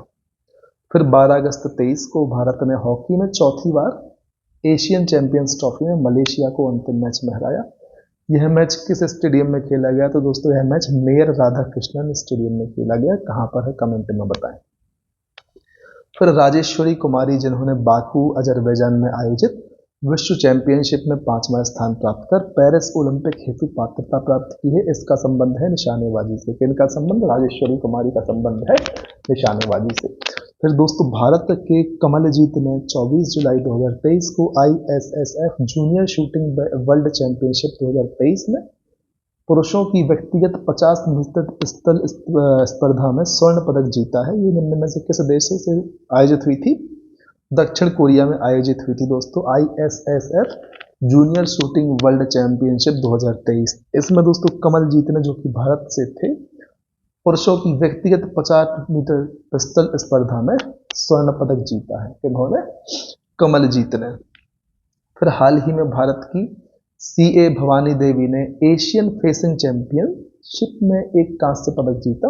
फिर 12 अगस्त 23 को भारत ने हॉकी में चौथी बार एशियन चैंपियंस ट्रॉफी में मलेशिया को अंतिम मैच में हराया। यह मैच किस स्टेडियम में खेला गया? तो दोस्तों यह मैच मेयर राधाकृष्णन स्टेडियम में खेला गया। कहां पर है? कमेंट में बताएं। फिर राजेश्वरी कुमारी जिन्होंने बाकू अजरबैजान में आयोजित विश्व चैंपियनशिप में 5वां स्थान प्राप्त कर पेरिस ओलंपिक हेतु पात्रता प्राप्त की है, इसका संबंध है निशानेबाजी से। किनका संबंध? राजेश्वरी कुमारी का संबंध है निशानेबाजी से। फिर दोस्तों भारत के कमलजीत ने 24 जुलाई 2023 को ISSF junior shooting world championship 2023 में पुरुषों की व्यक्तिगत 50 मीटर पिस्टल स्पर्धा में स्वर्ण पदक जीता है। ये निम्न में से किस देश से आयोजित हुई थी? दक्षिण कोरिया में आयोजित हुई थी दोस्तों ISSF junior shooting world championship 2023। इसमें दोस्तों कमलजीत ने, जो कि भारत से थे, पुरुषों की व्यक्तिगत 50 मीटर पिस्टल स्पर्धा में स्वर्ण पदक जीता है। इन्होंने कमलजीत ने। फिर हाल ही में भारत की CA भवानी देवी ने एशियन फेसिंग चैंपियनशिप में एक कांस्य पदक जीता।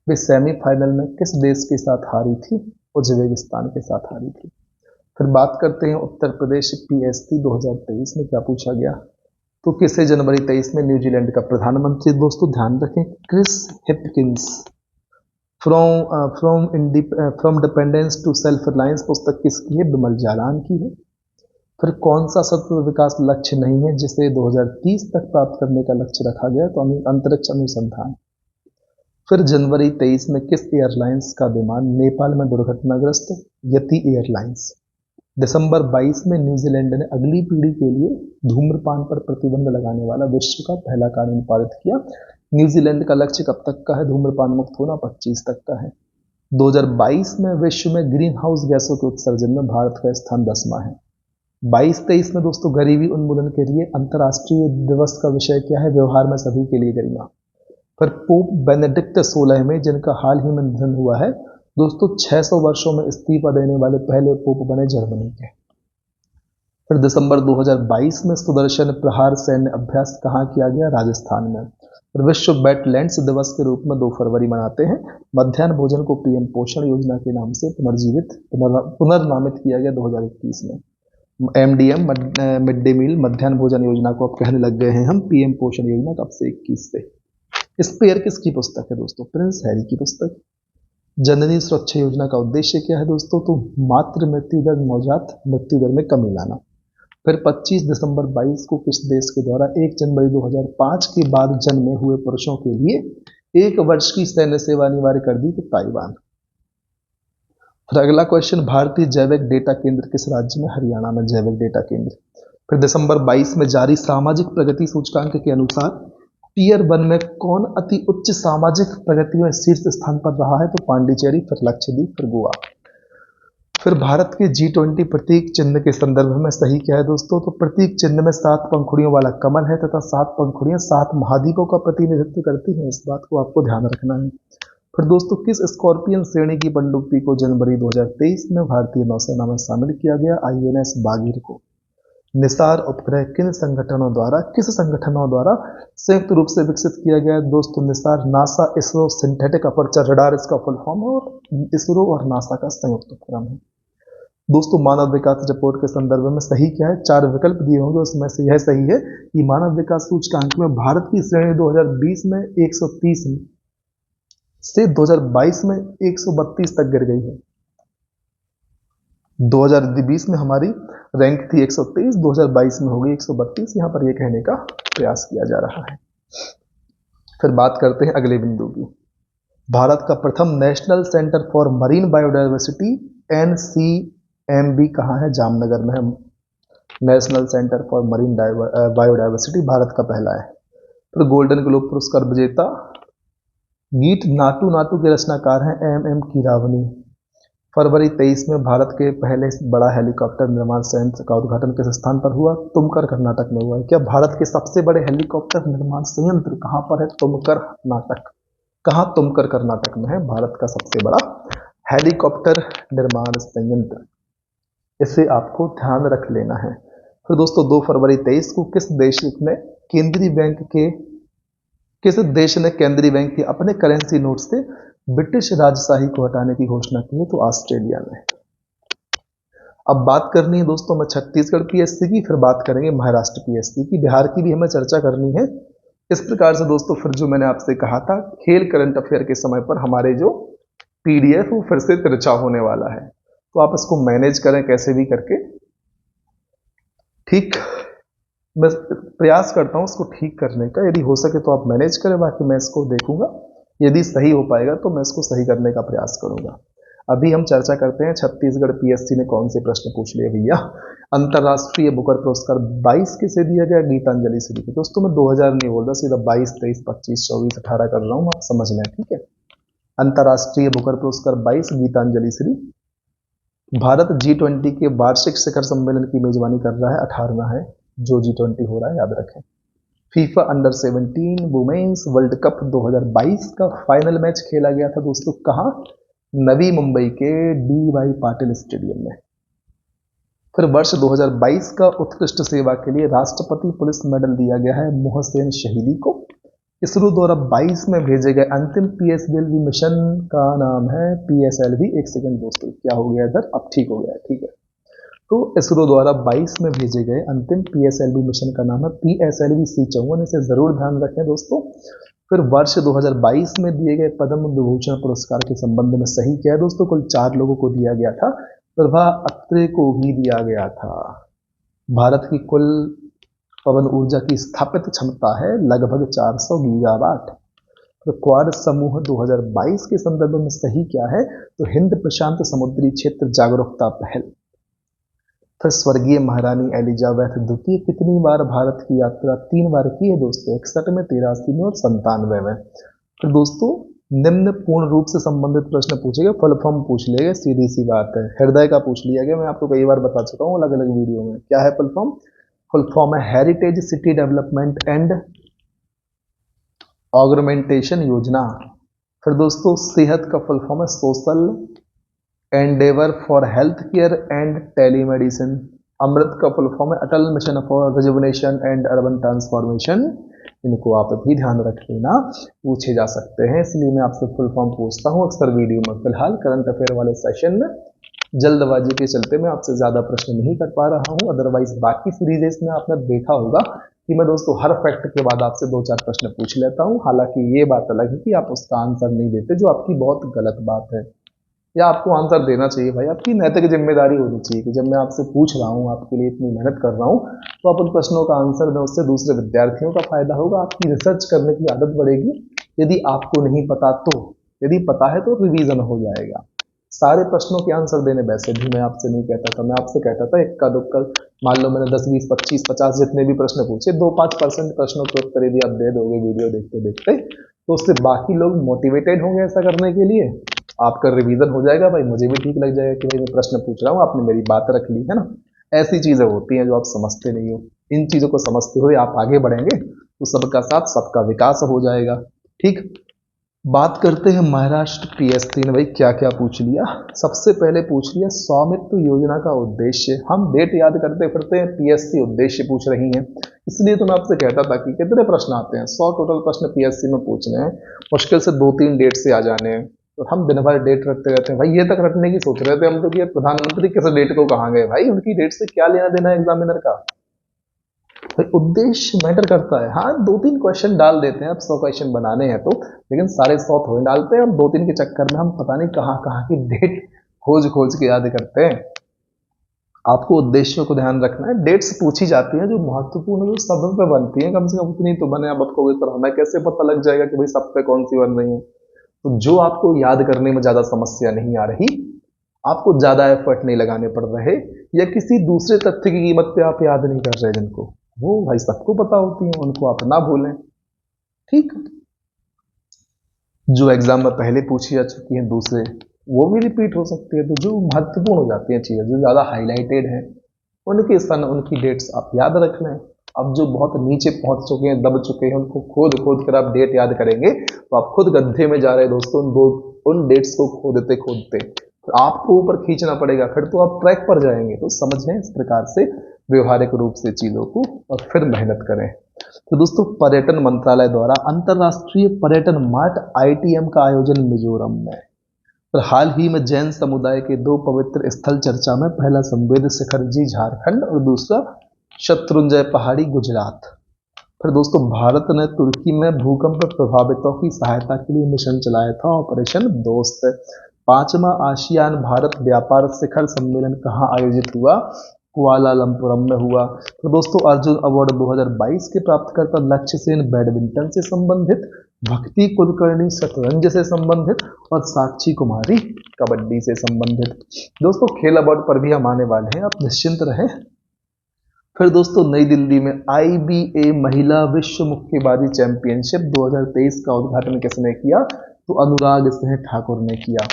वे सेमीफाइनल में किस देश के साथ हारी थी? उज्बेकिस्तान के साथ हारी थी। फिर बात करते हैं उत्तर प्रदेश PSC 2023 में क्या पूछा गया। तो किसे जनवरी 23 में न्यूजीलैंड का प्रधानमंत्री, दोस्तों ध्यान रखें, Chris Hipkins. From dependence to self reliance पुस्तक किसकी है? बिमल जालान की है। फिर कौन सा सतत विकास लक्ष्य नहीं है जिसे 2030 तक प्राप्त करने का लक्ष्य रखा गया? तो अंतरिक्ष अनुसंधान। फिर जनवरी 23 में किस एयरलाइंस का विमान नेपाल में दुर्घटनाग्रस्त? यति एयरलाइंस। दिसंबर 22 में न्यूजीलैंड ने अगली पीढ़ी के लिए धूम्रपान पर प्रतिबंध लगाने वाला विश्व का पहला कानून पारित किया। न्यूजीलैंड का लक्ष्य कब तक का है धूम्रपान मुक्त होना? 25 तक का है। 2022 में विश्व में ग्रीन हाउस गैसों के उत्सर्जन में भारत का स्थान 10वां है। 22-23 में दोस्तों गरीबी उन्मूलन के लिए अंतर्राष्ट्रीय दिवस का विषय क्या है? व्यवहार में सभी के लिए गरिमा। फिर पोप बेनेडिक्ट 16 में, जिनका हाल ही में निधन हुआ है दोस्तों, 600 वर्षों में इस्तीफा देने वाले पहले पोप बने जर्मनी के। फिर दिसंबर 2022 में सुदर्शन प्रहार सैन्य अभ्यास कहाँ किया गया? राजस्थान में। फिर विश्व वेटलैंड्स दिवस के रूप में 2 फरवरी मनाते हैं। मध्याह्न भोजन को PM पोषण योजना के नाम से पुनर्नामित किया गया 2021 में। MDM मिड डे मील मध्याह्न भोजन योजना को अब कहने लग गए हैं हम PM पोषण योजना कब से? 21 से। स्पेयर किसकी पुस्तक है दोस्तों? प्रिंस हैरी की पुस्तक। जननी सुरक्षा योजना का उद्देश्य क्या है दोस्तों? तो मातृ मृत्यु दर, नवजात मृत्यु दर में कमी लाना। फिर 25 दिसंबर 22 को किस देश के द्वारा 1 जनवरी 2005 के बाद जन्मे हुए पुरुषों के लिए 1 वर्ष की सैन्य सेवा अनिवार्य कर दी? तो ताइवान। फिर अगला क्वेश्चन, भारतीय जैविक डेटा केंद्र किस राज्य में? हरियाणा में जैविक डेटा केंद्र। फिर दिसंबर 22 में जारी सामाजिक प्रगति सूचकांक के अनुसार Tier 1 में कौन अति उच्च सामाजिक प्रगति में शीर्ष स्थान पर रहा है? तो पांडिचेरी, फिर लक्षद्वीप, फिर गोवा। फिर भारत के G20 प्रतीक चिन्ह के संदर्भ में सही क्या है दोस्तों? तो प्रतीक चिन्ह में 7 पंखुड़ियों वाला कमल है तथा 7 पंखुड़ियां 7 महाद्वीपों का प्रतिनिधित्व करती हैं। इस बात को आपको ध्यान रखना है। फिर दोस्तों किस स्कॉर्पियन श्रेणी की पनडुब्बी को जनवरी 2023 में भारतीय नौसेना में शामिल किया गया? INS बागीर को। निसार उपग्रह किस संगठनों द्वारा संयुक्त रूप से विकसित किया गया है? दोस्तों Nisar NASA ISRO synthetic aperture radar इसका फुल फॉर्म है और इसरो और नासा का संयुक्त उपक्रम है। दोस्तों मानव विकास रिपोर्ट के संदर्भ में सही क्या है? 4 विकल्प दिए होंगे, उसमें से यह सही है कि मानव विकास सूचकांक में भारत की श्रेणी 2020 में 130 से 2022 में 132 तक गिर गई है। 2020 में हमारी रैंक थी 123, 2022 में होगी 132। यहां पर यह कहने का प्रयास किया जा रहा है। फिर बात करते हैं अगले बिंदु की। भारत का प्रथम national centre for marine biodiversity NCMB कहाँ है? जामनगर में है। National centre for marine biodiversity Bharat का पहला है। फिर गोल्डन ग्लोब पुरस्कार विजेता गीत नाटू नाटू के रचनाकार हैं MM कीरावनी। फरवरी 23 में भारत के पहले बड़ा हेलीकॉप्टर निर्माण संयंत्र का उद्घाटन किस स्थान पर हुआ? तुमकर, कर्नाटक में हुआ है। क्या भारत के सबसे बड़े हेलीकॉप्टर निर्माण संयंत्र कहां पर है? तुमकर, कर्नाटक। कहां? तुमकर, कर्नाटक में है भारत का सबसे बड़ा हेलीकॉप्टर निर्माण संयंत्र। इसे आपको ध्यान रख लेना है। फिर दोस्तों 2 फरवरी 23 को किस देश ने केंद्रीय बैंक के अपने करेंसी नोट से ब्रिटिश राजशाही को हटाने की घोषणा की है? तो ऑस्ट्रेलिया में। अब बात करनी है दोस्तों मैं छत्तीसगढ़ PSC की, फिर बात करेंगे महाराष्ट्र PSC की, बिहार की भी हमें चर्चा करनी है। इस प्रकार से दोस्तों फिर जो मैंने आपसे कहा था, खेल करंट अफेयर के समय पर हमारे जो PDF वो फिर से तिरछा होने वाला है, तो आप इसको मैनेज करें कैसे भी करके। ठीक, मैं प्रयास करता हूं इसको ठीक करने का, यदि हो सके तो आप मैनेज करें, बाकी मैं इसको देखूंगा, यदि सही हो पाएगा तो मैं इसको सही करने का प्रयास करूंगा। अभी हम चर्चा करते हैं छत्तीसगढ़ पीएससी ने कौन से प्रश्न पूछ लिए भैया। अंतर्राष्ट्रीय बुकर पुरस्कार 22 किसे दिया गया? गीतांजलि श्री को। दोस्तों मैं 2000 नहीं बोल रहा, सीधा 22, 23, 25, 24, 18 कर रहा हूँ, आप समझ लें, ठीक है। अंतर्राष्ट्रीय बुकर पुरस्कार 22 गीतांजलि श्री। भारत G20 के वार्षिक शिखर सम्मेलन की मेजबानी कर रहा है, 18वां है जो G20 हो रहा है, याद रखें। FIFA under 17 women's world cup 2022 का फाइनल मैच खेला गया था दोस्तों, कहाँ? नवी मुंबई के DY पाटिल स्टेडियम में। फिर वर्ष 2022 का उत्कृष्ट सेवा के लिए राष्ट्रपति पुलिस मेडल दिया गया है मोहसेन शहीदी को। इसरो द्वारा 22 में भेजे गए अंतिम PSLV मिशन का नाम है PSLV। एक सेकंड दोस्तों, क्या हो गया इधर? अब ठीक हो गया, ठीक है। तो इसरो द्वारा 22 में भेजे गए अंतिम PSLV मिशन का नाम है PSLV C54, इसे जरूर ध्यान रखें दोस्तों। फिर वर्ष 2022 में दिए गए पद्म विभूषण पुरस्कार के संबंध में सही क्या है दोस्तों? कुल 4 लोगों को दिया गया था, प्रभा अत्रे को भी दिया गया था। भारत की कुल पवन ऊर्जा की स्थापित क्षमता है लगभग 400 गीगावाट। तो क्वाड समूह 2022 के संदर्भ में सही क्या है? तो हिंद प्रशांत समुद्री क्षेत्र जागरूकता पहल। फिर स्वर्गीय महारानी एलिजाबेथ द्वितीय कितनी बार भारत की यात्रा? 3 बार की है दोस्तों, 61 में, 83 में और 97 में। फिर दोस्तों निम्न पूर्ण रूप से संबंधित प्रश्न पूछेगा, फुल फॉर्म पूछ लेगा, सीधी सी बात है। हृदय का पूछ लिया गया, मैं आपको कई बार बता चुका हूँ अलग अलग वीडियो में। क्या है फुल फॉर्म? फुल फॉर्म है heritage city development and augmentation योजना। फिर दोस्तों सेहत का फुल फॉर्म है social endeavour for health care and telemedicine. Amrut का फुल फॉर्म है Atal mission for rejuvenation and urban transformation. इनको आप भी ध्यान रख लेना, पूछे जा सकते हैं, इसलिए मैं आपसे फुल फॉर्म पूछता हूं अक्सर वीडियो में। फिलहाल करंट अफेयर वाले सेशन में जल्दबाजी के चलते मैं आपसे ज्यादा प्रश्न नहीं कर पा रहा हूं। अदरवाइज बाकी सीरीजेस में आपने देखा होगा कि मैं दोस्तों हर फैक्ट के बाद आपसे 2-4 प्रश्न पूछ लेता हूं। हालांकि ये बात अलग है कि आप उसका आंसर नहीं देते, जो आपकी बहुत गलत बात है, या आपको आंसर देना चाहिए भाई। आपकी नैतिक जिम्मेदारी होनी चाहिए कि जब मैं आपसे पूछ रहा हूँ, आपके लिए इतनी मेहनत कर रहा हूँ, तो आप उन प्रश्नों का आंसर दें, उससे दूसरे विद्यार्थियों का फायदा होगा, आपकी रिसर्च करने की आदत बढ़ेगी। यदि आपको नहीं पता तो, यदि पता है तो रिवीजन हो जाएगा। सारे प्रश्नों के आंसर देने वैसे भी मैं आपसे नहीं कहता था, मैं आपसे कहता था इक्का दुक्का, मान लो मैंने 10, 20, 25, 50 जितने भी प्रश्न पूछे, 2-5% प्रश्नों के उत्तर यदि आप दे दोगे वीडियो देखते देखते, तो उससे बाकी लोग मोटिवेटेड होंगे ऐसा करने के लिए, आपका रिवीजन हो जाएगा भाई, मुझे भी ठीक लग जाएगा कि भाई मैं प्रश्न पूछ रहा हूँ, आपने मेरी बात रख ली है ना। ऐसी चीजें होती हैं जो आप समझते नहीं हो। इन चीजों को समझते हुए आप आगे बढ़ेंगे तो सबका साथ सबका विकास हो जाएगा। ठीक, बात करते हैं महाराष्ट्र PSC ने भाई क्या क्या पूछ लिया। सबसे पहले पूछ लिया स्वामित्व योजना का उद्देश्य। हम डेट याद करते फिरते हैं, PSC उद्देश्य पूछ रही है, इसलिए तो मैं आपसे कहता था कि कितने प्रश्न आते हैं, 100 टोटल प्रश्न PSC में पूछने हैं, मुश्किल से 2-3 डेट से आ जाने हैं, तो हम दिन भर डेट रखते रहते हैं भाई। ये तक रखने की सोच रहे थे हम तो कि प्रधानमंत्री किस डेट को कहाँ गए भाई, उनकी डेट से क्या लेना देना एग्जामिनर का भाई। उद्देश्य मैटर करता है। हाँ 2-3 क्वेश्चन डाल देते हैं, अब 100 क्वेश्चन बनाने हैं तो, लेकिन सारे 100 थोड़े डालते हैं, और 2-3 के चक्कर में हम पता नहीं कहाँ कहाँ की डेट खोज खोज के याद करते हैं। आपको उद्देश्यों को ध्यान रखना है। डेट्स पूछी जाती हैं जो महत्वपूर्ण, जो सब पे बनती है, कम से कम उतनी तो बने। अब आपको पर हमें कैसे पता लग जाएगा कि भाई सब पे कौन सी बन रही है? तो जो आपको याद करने में ज्यादा समस्या नहीं आ रही, आपको ज्यादा एफर्ट नहीं लगाने पड़ रहे, या किसी दूसरे तथ्य की कीमत पे आप याद नहीं कर रहे जिनको, वो भाई सबको पता होती है, उनको आप ना भूलें। ठीक, जो एग्जाम में पहले पूछी जा चुकी हैं दूसरे, वो भी रिपीट हो सकती है। तो जो महत्वपूर्ण हो जाती हैं चीजें, जो ज्यादा हाईलाइटेड है, उनके सन, उनकी डेट्स आप याद रख लें। अब जो बहुत नीचे पहुंच चुके हैं, दब चुके हैं, उनको खोद खोद कर आप डेट याद करेंगे तो आप खुद गड्ढे में जा रहे हैं दोस्तों। उन डेट्स को खोदते खोदते तो आपको ऊपर खींचना पड़ेगा, फिर तो आप ट्रैक पर जाएंगे। तो समझें इस प्रकार से व्यवहारिक रूप से चीजों को, और फिर मेहनत करें। तो दोस्तों पर्यटन मंत्रालय द्वारा अंतरराष्ट्रीय पर्यटन मार्ट ITM का आयोजन मिजोरम में। पर हाल ही में जैन समुदाय के 2 पवित्र स्थल चर्चा में, पहला संवेद शिखर जी झारखंड और दूसरा शत्रुंजय पहाड़ी गुजरात। फिर दोस्तों भारत ने तुर्की में भूकंप प्रभावितों की सहायता के लिए मिशन चलाया था, ऑपरेशन दोस्त। 5वां आसियान भारत व्यापार शिखर सम्मेलन कहाँ आयोजित हुआ? कुआलालंपुरम में हुआ। तो दोस्तों अर्जुन अवार्ड 2022 के प्राप्तकर्ता लक्ष्य सेन बैडमिंटन से संबंधित, भक्ति कुलकर्णी शतरंज से संबंधित और साक्षी कुमारी कबड्डी से संबंधित। दोस्तों खेल अवार्ड पर भी हम आने वाले हैं, आप निश्चिंत रहें। फिर दोस्तों नई दिल्ली में IBA महिला विश्व मुक्केबाजी चैंपियनशिप 2023 का उद्घाटन किसने किया? तो अनुराग सिंह ठाकुर ने किया।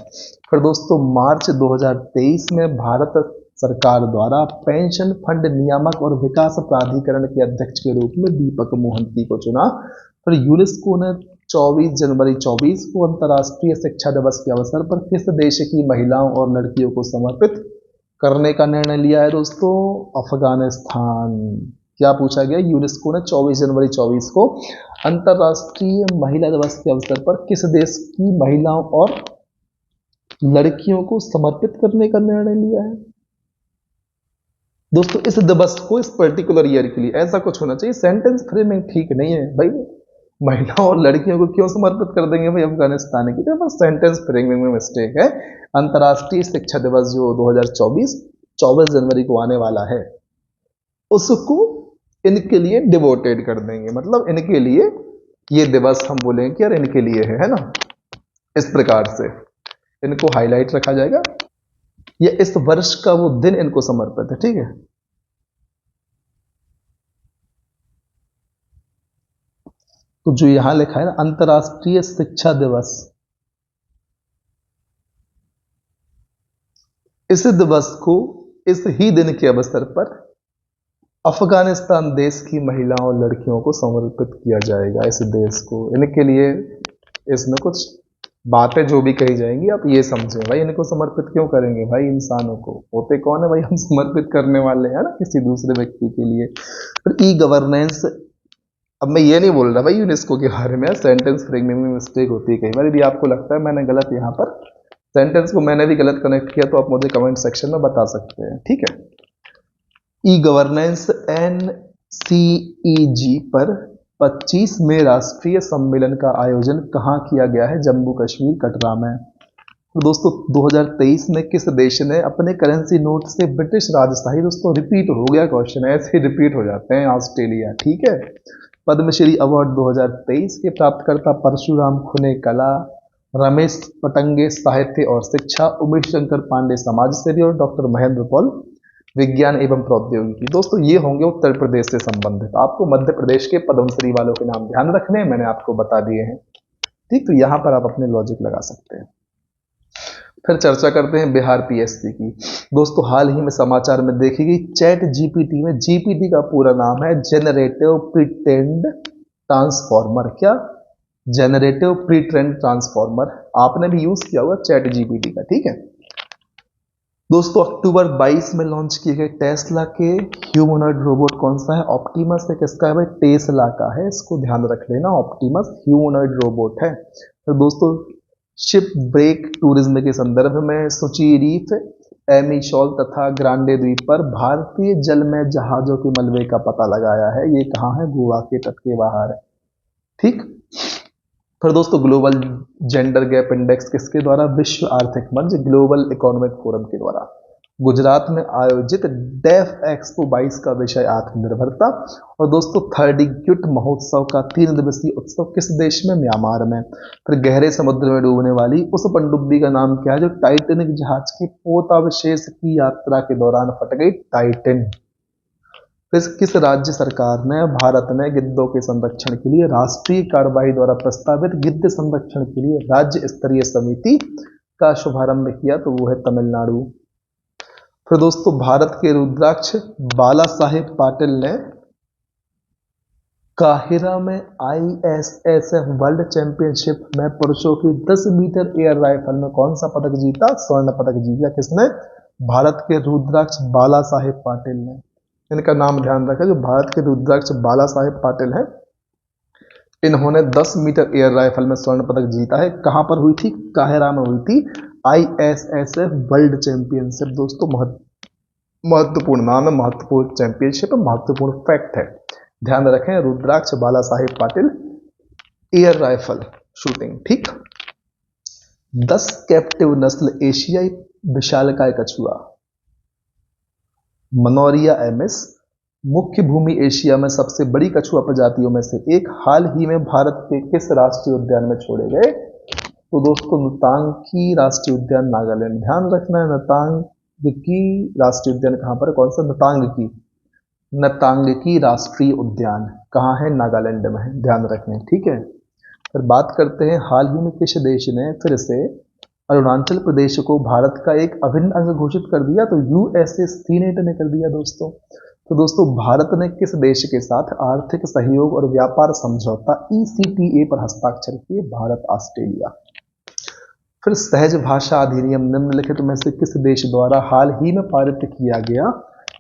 फिर दोस्तों मार्च 2023 में भारत सरकार द्वारा पेंशन फंड नियामक और विकास प्राधिकरण के अध्यक्ष के रूप में दीपक मोहंती को चुना। फिर यूनेस्को ने 24 जनवरी 24 को अंतर्राष्ट्रीय शिक्षा दिवस के अवसर पर किस देश की महिलाओं और लड़कियों को समर्पित करने का निर्णय लिया है? दोस्तों अफगानिस्तान। क्या पूछा गया? यूनेस्को ने 24 जनवरी 24 को अंतर्राष्ट्रीय महिला दिवस के अवसर पर किस देश की महिलाओं और लड़कियों को समर्पित करने का निर्णय लिया है? दोस्तों इस दिवस को, इस पर्टिकुलर ईयर के लिए ऐसा कुछ होना चाहिए, सेंटेंस फ्रेमिंग ठीक नहीं है भाई। महिलाओं और लड़कियों को क्यों समर्पित कर देंगे भाई अफगानिस्तान की? तो बस सेंटेंस फ्रेमिंग में मिस्टेक है। अंतर्राष्ट्रीय शिक्षा दिवस जो 2024 24 जनवरी को आने वाला है, उसको इनके लिए डिवोटेड कर देंगे, मतलब इनके लिए ये दिवस हम बोलेंगे कि यार इनके लिए है ना। इस प्रकार से इनको हाईलाइट रखा जाएगा, ये इस वर्ष का वो दिन इनको समर्पित है, ठीक है। तो जो यहां लिखा है ना अंतर्राष्ट्रीय शिक्षा दिवस, इस दिवस को इस ही दिन के अवसर पर अफगानिस्तान देश की महिलाओं और लड़कियों को समर्पित किया जाएगा। इस देश को, इनके लिए इसमें कुछ बातें जो भी कही जाएंगी आप ये समझें भाई, इनको समर्पित क्यों करेंगे भाई? इंसानों को होते कौन है भाई हम समर्पित करने वाले हैं ना किसी दूसरे व्यक्ति के लिए। फिर ई गवर्नेंस, अब मैं ये नहीं बोल रहा भाई यूनेस्को के बारे में, सेंटेंस फ्रेमिंग में मिस्टेक होती है कई बार। यदि आपको लगता है मैंने गलत यहाँ पर सेंटेंस को मैंने भी गलत कनेक्ट किया तो आप मुझे कमेंट सेक्शन में बता सकते हैं, ठीक है। ई गवर्नेंस NCEG पर 25 में राष्ट्रीय सम्मेलन का आयोजन कहाँ किया गया है? जम्मू कश्मीर कटरा में। तो दोस्तों 2023 में किस देश ने अपने करेंसी नोट से ब्रिटिश राजशाही, दोस्तों रिपीट हो गया क्वेश्चन, ऐसे ही रिपीट हो जाते हैं, ऑस्ट्रेलिया, ठीक है। पद्मश्री अवार्ड 2023 के प्राप्तकर्ता परशुराम खुने कला, रमेश पटंगे साहित्य और शिक्षा, उमेश शंकर पांडे समाज सेवी और डॉक्टर महेंद्र पॉल विज्ञान एवं प्रौद्योगिकी। दोस्तों ये होंगे उत्तर प्रदेश से संबंधित। आपको मध्य प्रदेश के पद्मश्री वालों के नाम ध्यान रखने हैं, मैंने आपको बता दिए हैं, ठीक। तो यहां पर आप अपने लॉजिक लगा सकते हैं। फिर चर्चा करते हैं बिहार PSC की। दोस्तों हाल ही में समाचार में देखी गई चैट GPT में, GPT का पूरा नाम है जेनरेटिव प्री-ट्रेन्ड ट्रांसफॉर्मर। क्या? Generative pre-trained transformer. आपने भी यूज किया हुआ चैट GPT का, ठीक है। दोस्तों अक्टूबर 22 में लॉन्च किए गए टेस्ला के ह्यूमनॉइड रोबोट कौन सा है? ऑप्टिमस है। किसका है भाई? टेस्ला का है, इसको ध्यान रख लेना, ऑप्टिमस ह्यूमनॉइड रोबोट है। तो दोस्तों शिप ब्रेक टूरिज्म के संदर्भ में सुची रीफ, एमिशॉल तथा ग्रांडे द्वीप पर भारतीय जल में जहाजों के मलबे का पता लगाया है। ये कहाँ है? गोवा के तट के बाहर है, ठीक। फिर दोस्तों ग्लोबल जेंडर गैप इंडेक्स किसके द्वारा? विश्व आर्थिक मंच, ग्लोबल इकोनॉमिक फोरम के द्वारा। गुजरात में आयोजित डेफ एक्सपो 22 का विषय आत्मनिर्भरता। और दोस्तों थर्ड महोत्सव का 3 दिवसीय उत्सव किस देश में? म्यांमार में। फिर गहरे समुद्र में डूबने वाली उस पनडुब्बी का नाम क्या है जो टाइटैनिक जहाज के पोतावशेष की यात्रा के दौरान फट गई? टाइटन। किस राज्य सरकार ने भारत में गिद्धों के संरक्षण के लिए राष्ट्रीय कार्यवाही द्वारा प्रस्तावित गिद्ध संरक्षण के लिए राज्य स्तरीय समिति का शुभारंभ किया? तो वो है तमिलनाडु। फिर दोस्तों भारत के रुद्राक्ष बाला साहेब पाटिल ने काहिरा में ISSF वर्ल्ड चैंपियनशिप में पुरुषों की 10 मीटर एयर राइफल में कौन सा पदक जीता? स्वर्ण पदक जीता। किसने? भारत के रुद्राक्ष बाला साहेब पाटिल ने। इनका नाम ध्यान रखें, जो भारत के रुद्राक्ष बाला साहेब पाटिल हैं, इन्होंने 10 मीटर एयर राइफल में स्वर्ण पदक जीता है। कहां पर हुई थी? काहिरा में हुई थी ISSF वर्ल्ड चैंपियनशिप। दोस्तों महत्वपूर्ण नाम है, महत्वपूर्ण चैंपियनशिप, महत्वपूर्ण फैक्ट है, ध्यान रखें। रुद्राक्ष बाला साहेब पाटिल एयर राइफल शूटिंग, ठीक। 10 कैप्टिव नस्ल एशियाई विशालकाय कछुआ, मनोरिया एमिस, मुख्य भूमि एशिया में सबसे बड़ी कछुआ प्रजातियों में से एक हाल ही में भारत के किस राष्ट्रीय उद्यान में छोड़े गए? तो दोस्तों नतांगी राष्ट्रीय उद्यान नागालैंड। ध्यान रखना है नतांगी राष्ट्रीय उद्यान कहाँ पर है? कौन सा? नतांगी राष्ट्रीय उद्यान कहाँ है? नागालैंड में है, ध्यान रखें, ठीक है। फिर बात करते हैं हाल ही में किस देश ने फिर से अरुणाचल प्रदेश को भारत का एक अभिन्न अंग घोषित कर दिया? तो यूएसए सीनेट ने कर दिया दोस्तों। तो दोस्तों भारत ने किस देश के साथ आर्थिक सहयोग और व्यापार समझौता ECTA पर हस्ताक्षर किए? भारत ऑस्ट्रेलिया। फिर सहज भाषा अधिनियम निम्नलिखित में से किस देश द्वारा हाल ही में पारित किया गया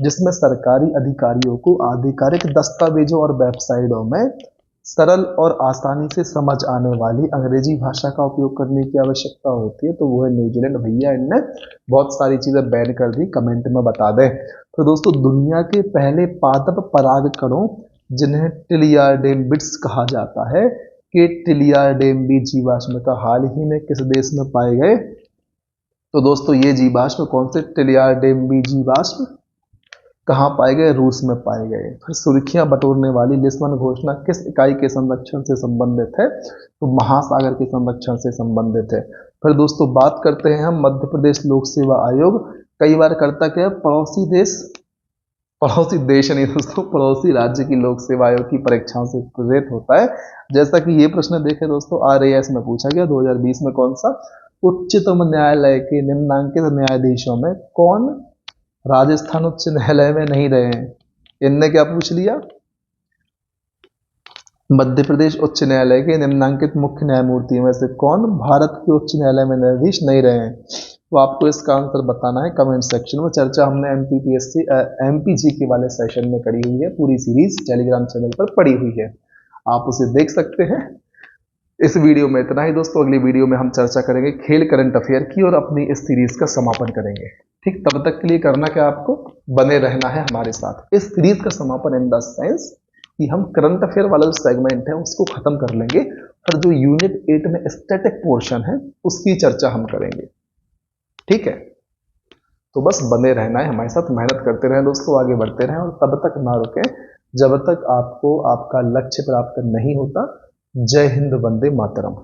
जिसमें सरकारी अधिकारियों को आधिकारिक दस्तावेजों और वेबसाइटों में सरल और आसानी से समझ आने वाली अंग्रेजी भाषा का उपयोग करने की आवश्यकता होती है? तो वो है न्यूजीलैंड। भैया इनने बहुत सारी चीजें बैन कर दी, कमेंट में बता दें। तो दोस्तों दुनिया के पहले पादप परागकणों जिन्हें टिलियाडेम्बिड्स कहा जाता है कि टिलियाडेम्बी जीवाश्म का हाल ही में किस देश में पाए गए? तो दोस्तों ये जीवाश्म कौन से टिलियाडेम्बी जीवाश्म कहाँ पाए गए? रूस में पाए गए। फिर सुर्खियां बटोरने वाली लिस्बन घोषणा किस इकाई के संरक्षण से संबंधित है? तो महासागर के संरक्षण से संबंधित है। फिर दोस्तों बात करते हैं हम मध्य प्रदेश लोक सेवा आयोग कई बार करता क्या है? पड़ोसी देश नहीं दोस्तों, पड़ोसी राज्य की लोक सेवा आयोग की परीक्षाओं से प्रेरित होता है। जैसा कि ये प्रश्न देखे दोस्तों RAS में पूछा गया 2020 में, कौन सा? उच्चतम न्यायालय के निम्नांकित न्यायाधीशों में कौन राजस्थान उच्च न्यायालय में नहीं रहे हैं? इनने क्या पूछ लिया? मध्य प्रदेश उच्च न्यायालय के निम्नांकित मुख्य न्यायमूर्तियों में से कौन भारत के उच्च न्यायालय में न्यायाधीश नहीं रहे हैं? तो आपको इसका आंसर बताना है कमेंट सेक्शन में। चर्चा हमने MPG वाले सेशन में करी हुई है, पूरी सीरीज टेलीग्राम चैनल पर पड़ी हुई है, आप उसे देख सकते हैं। इस वीडियो में इतना ही दोस्तों, अगली वीडियो में हम चर्चा करेंगे खेल करंट अफेयर की और अपनी इस सीरीज का समापन करेंगे। ठीक, तब तक के लिए करना क्या? आपको बने रहना है हमारे साथ। इस सीरीज का समापन इन द सेंस कि हम करंट अफेयर वाला जो सेगमेंट है उसको खत्म कर लेंगे और जो यूनिट 8 में स्टैटिक पोर्शन है उसकी चर्चा हम करेंगे। ठीक है, तो बस बने रहना है हमारे साथ, मेहनत करते रहें दोस्तों, आगे बढ़ते रहें और तब तक ना रुकें जब तक आपको आपका लक्ष्य प्राप्त नहीं होता। जय हिंद, वंदे मातरम।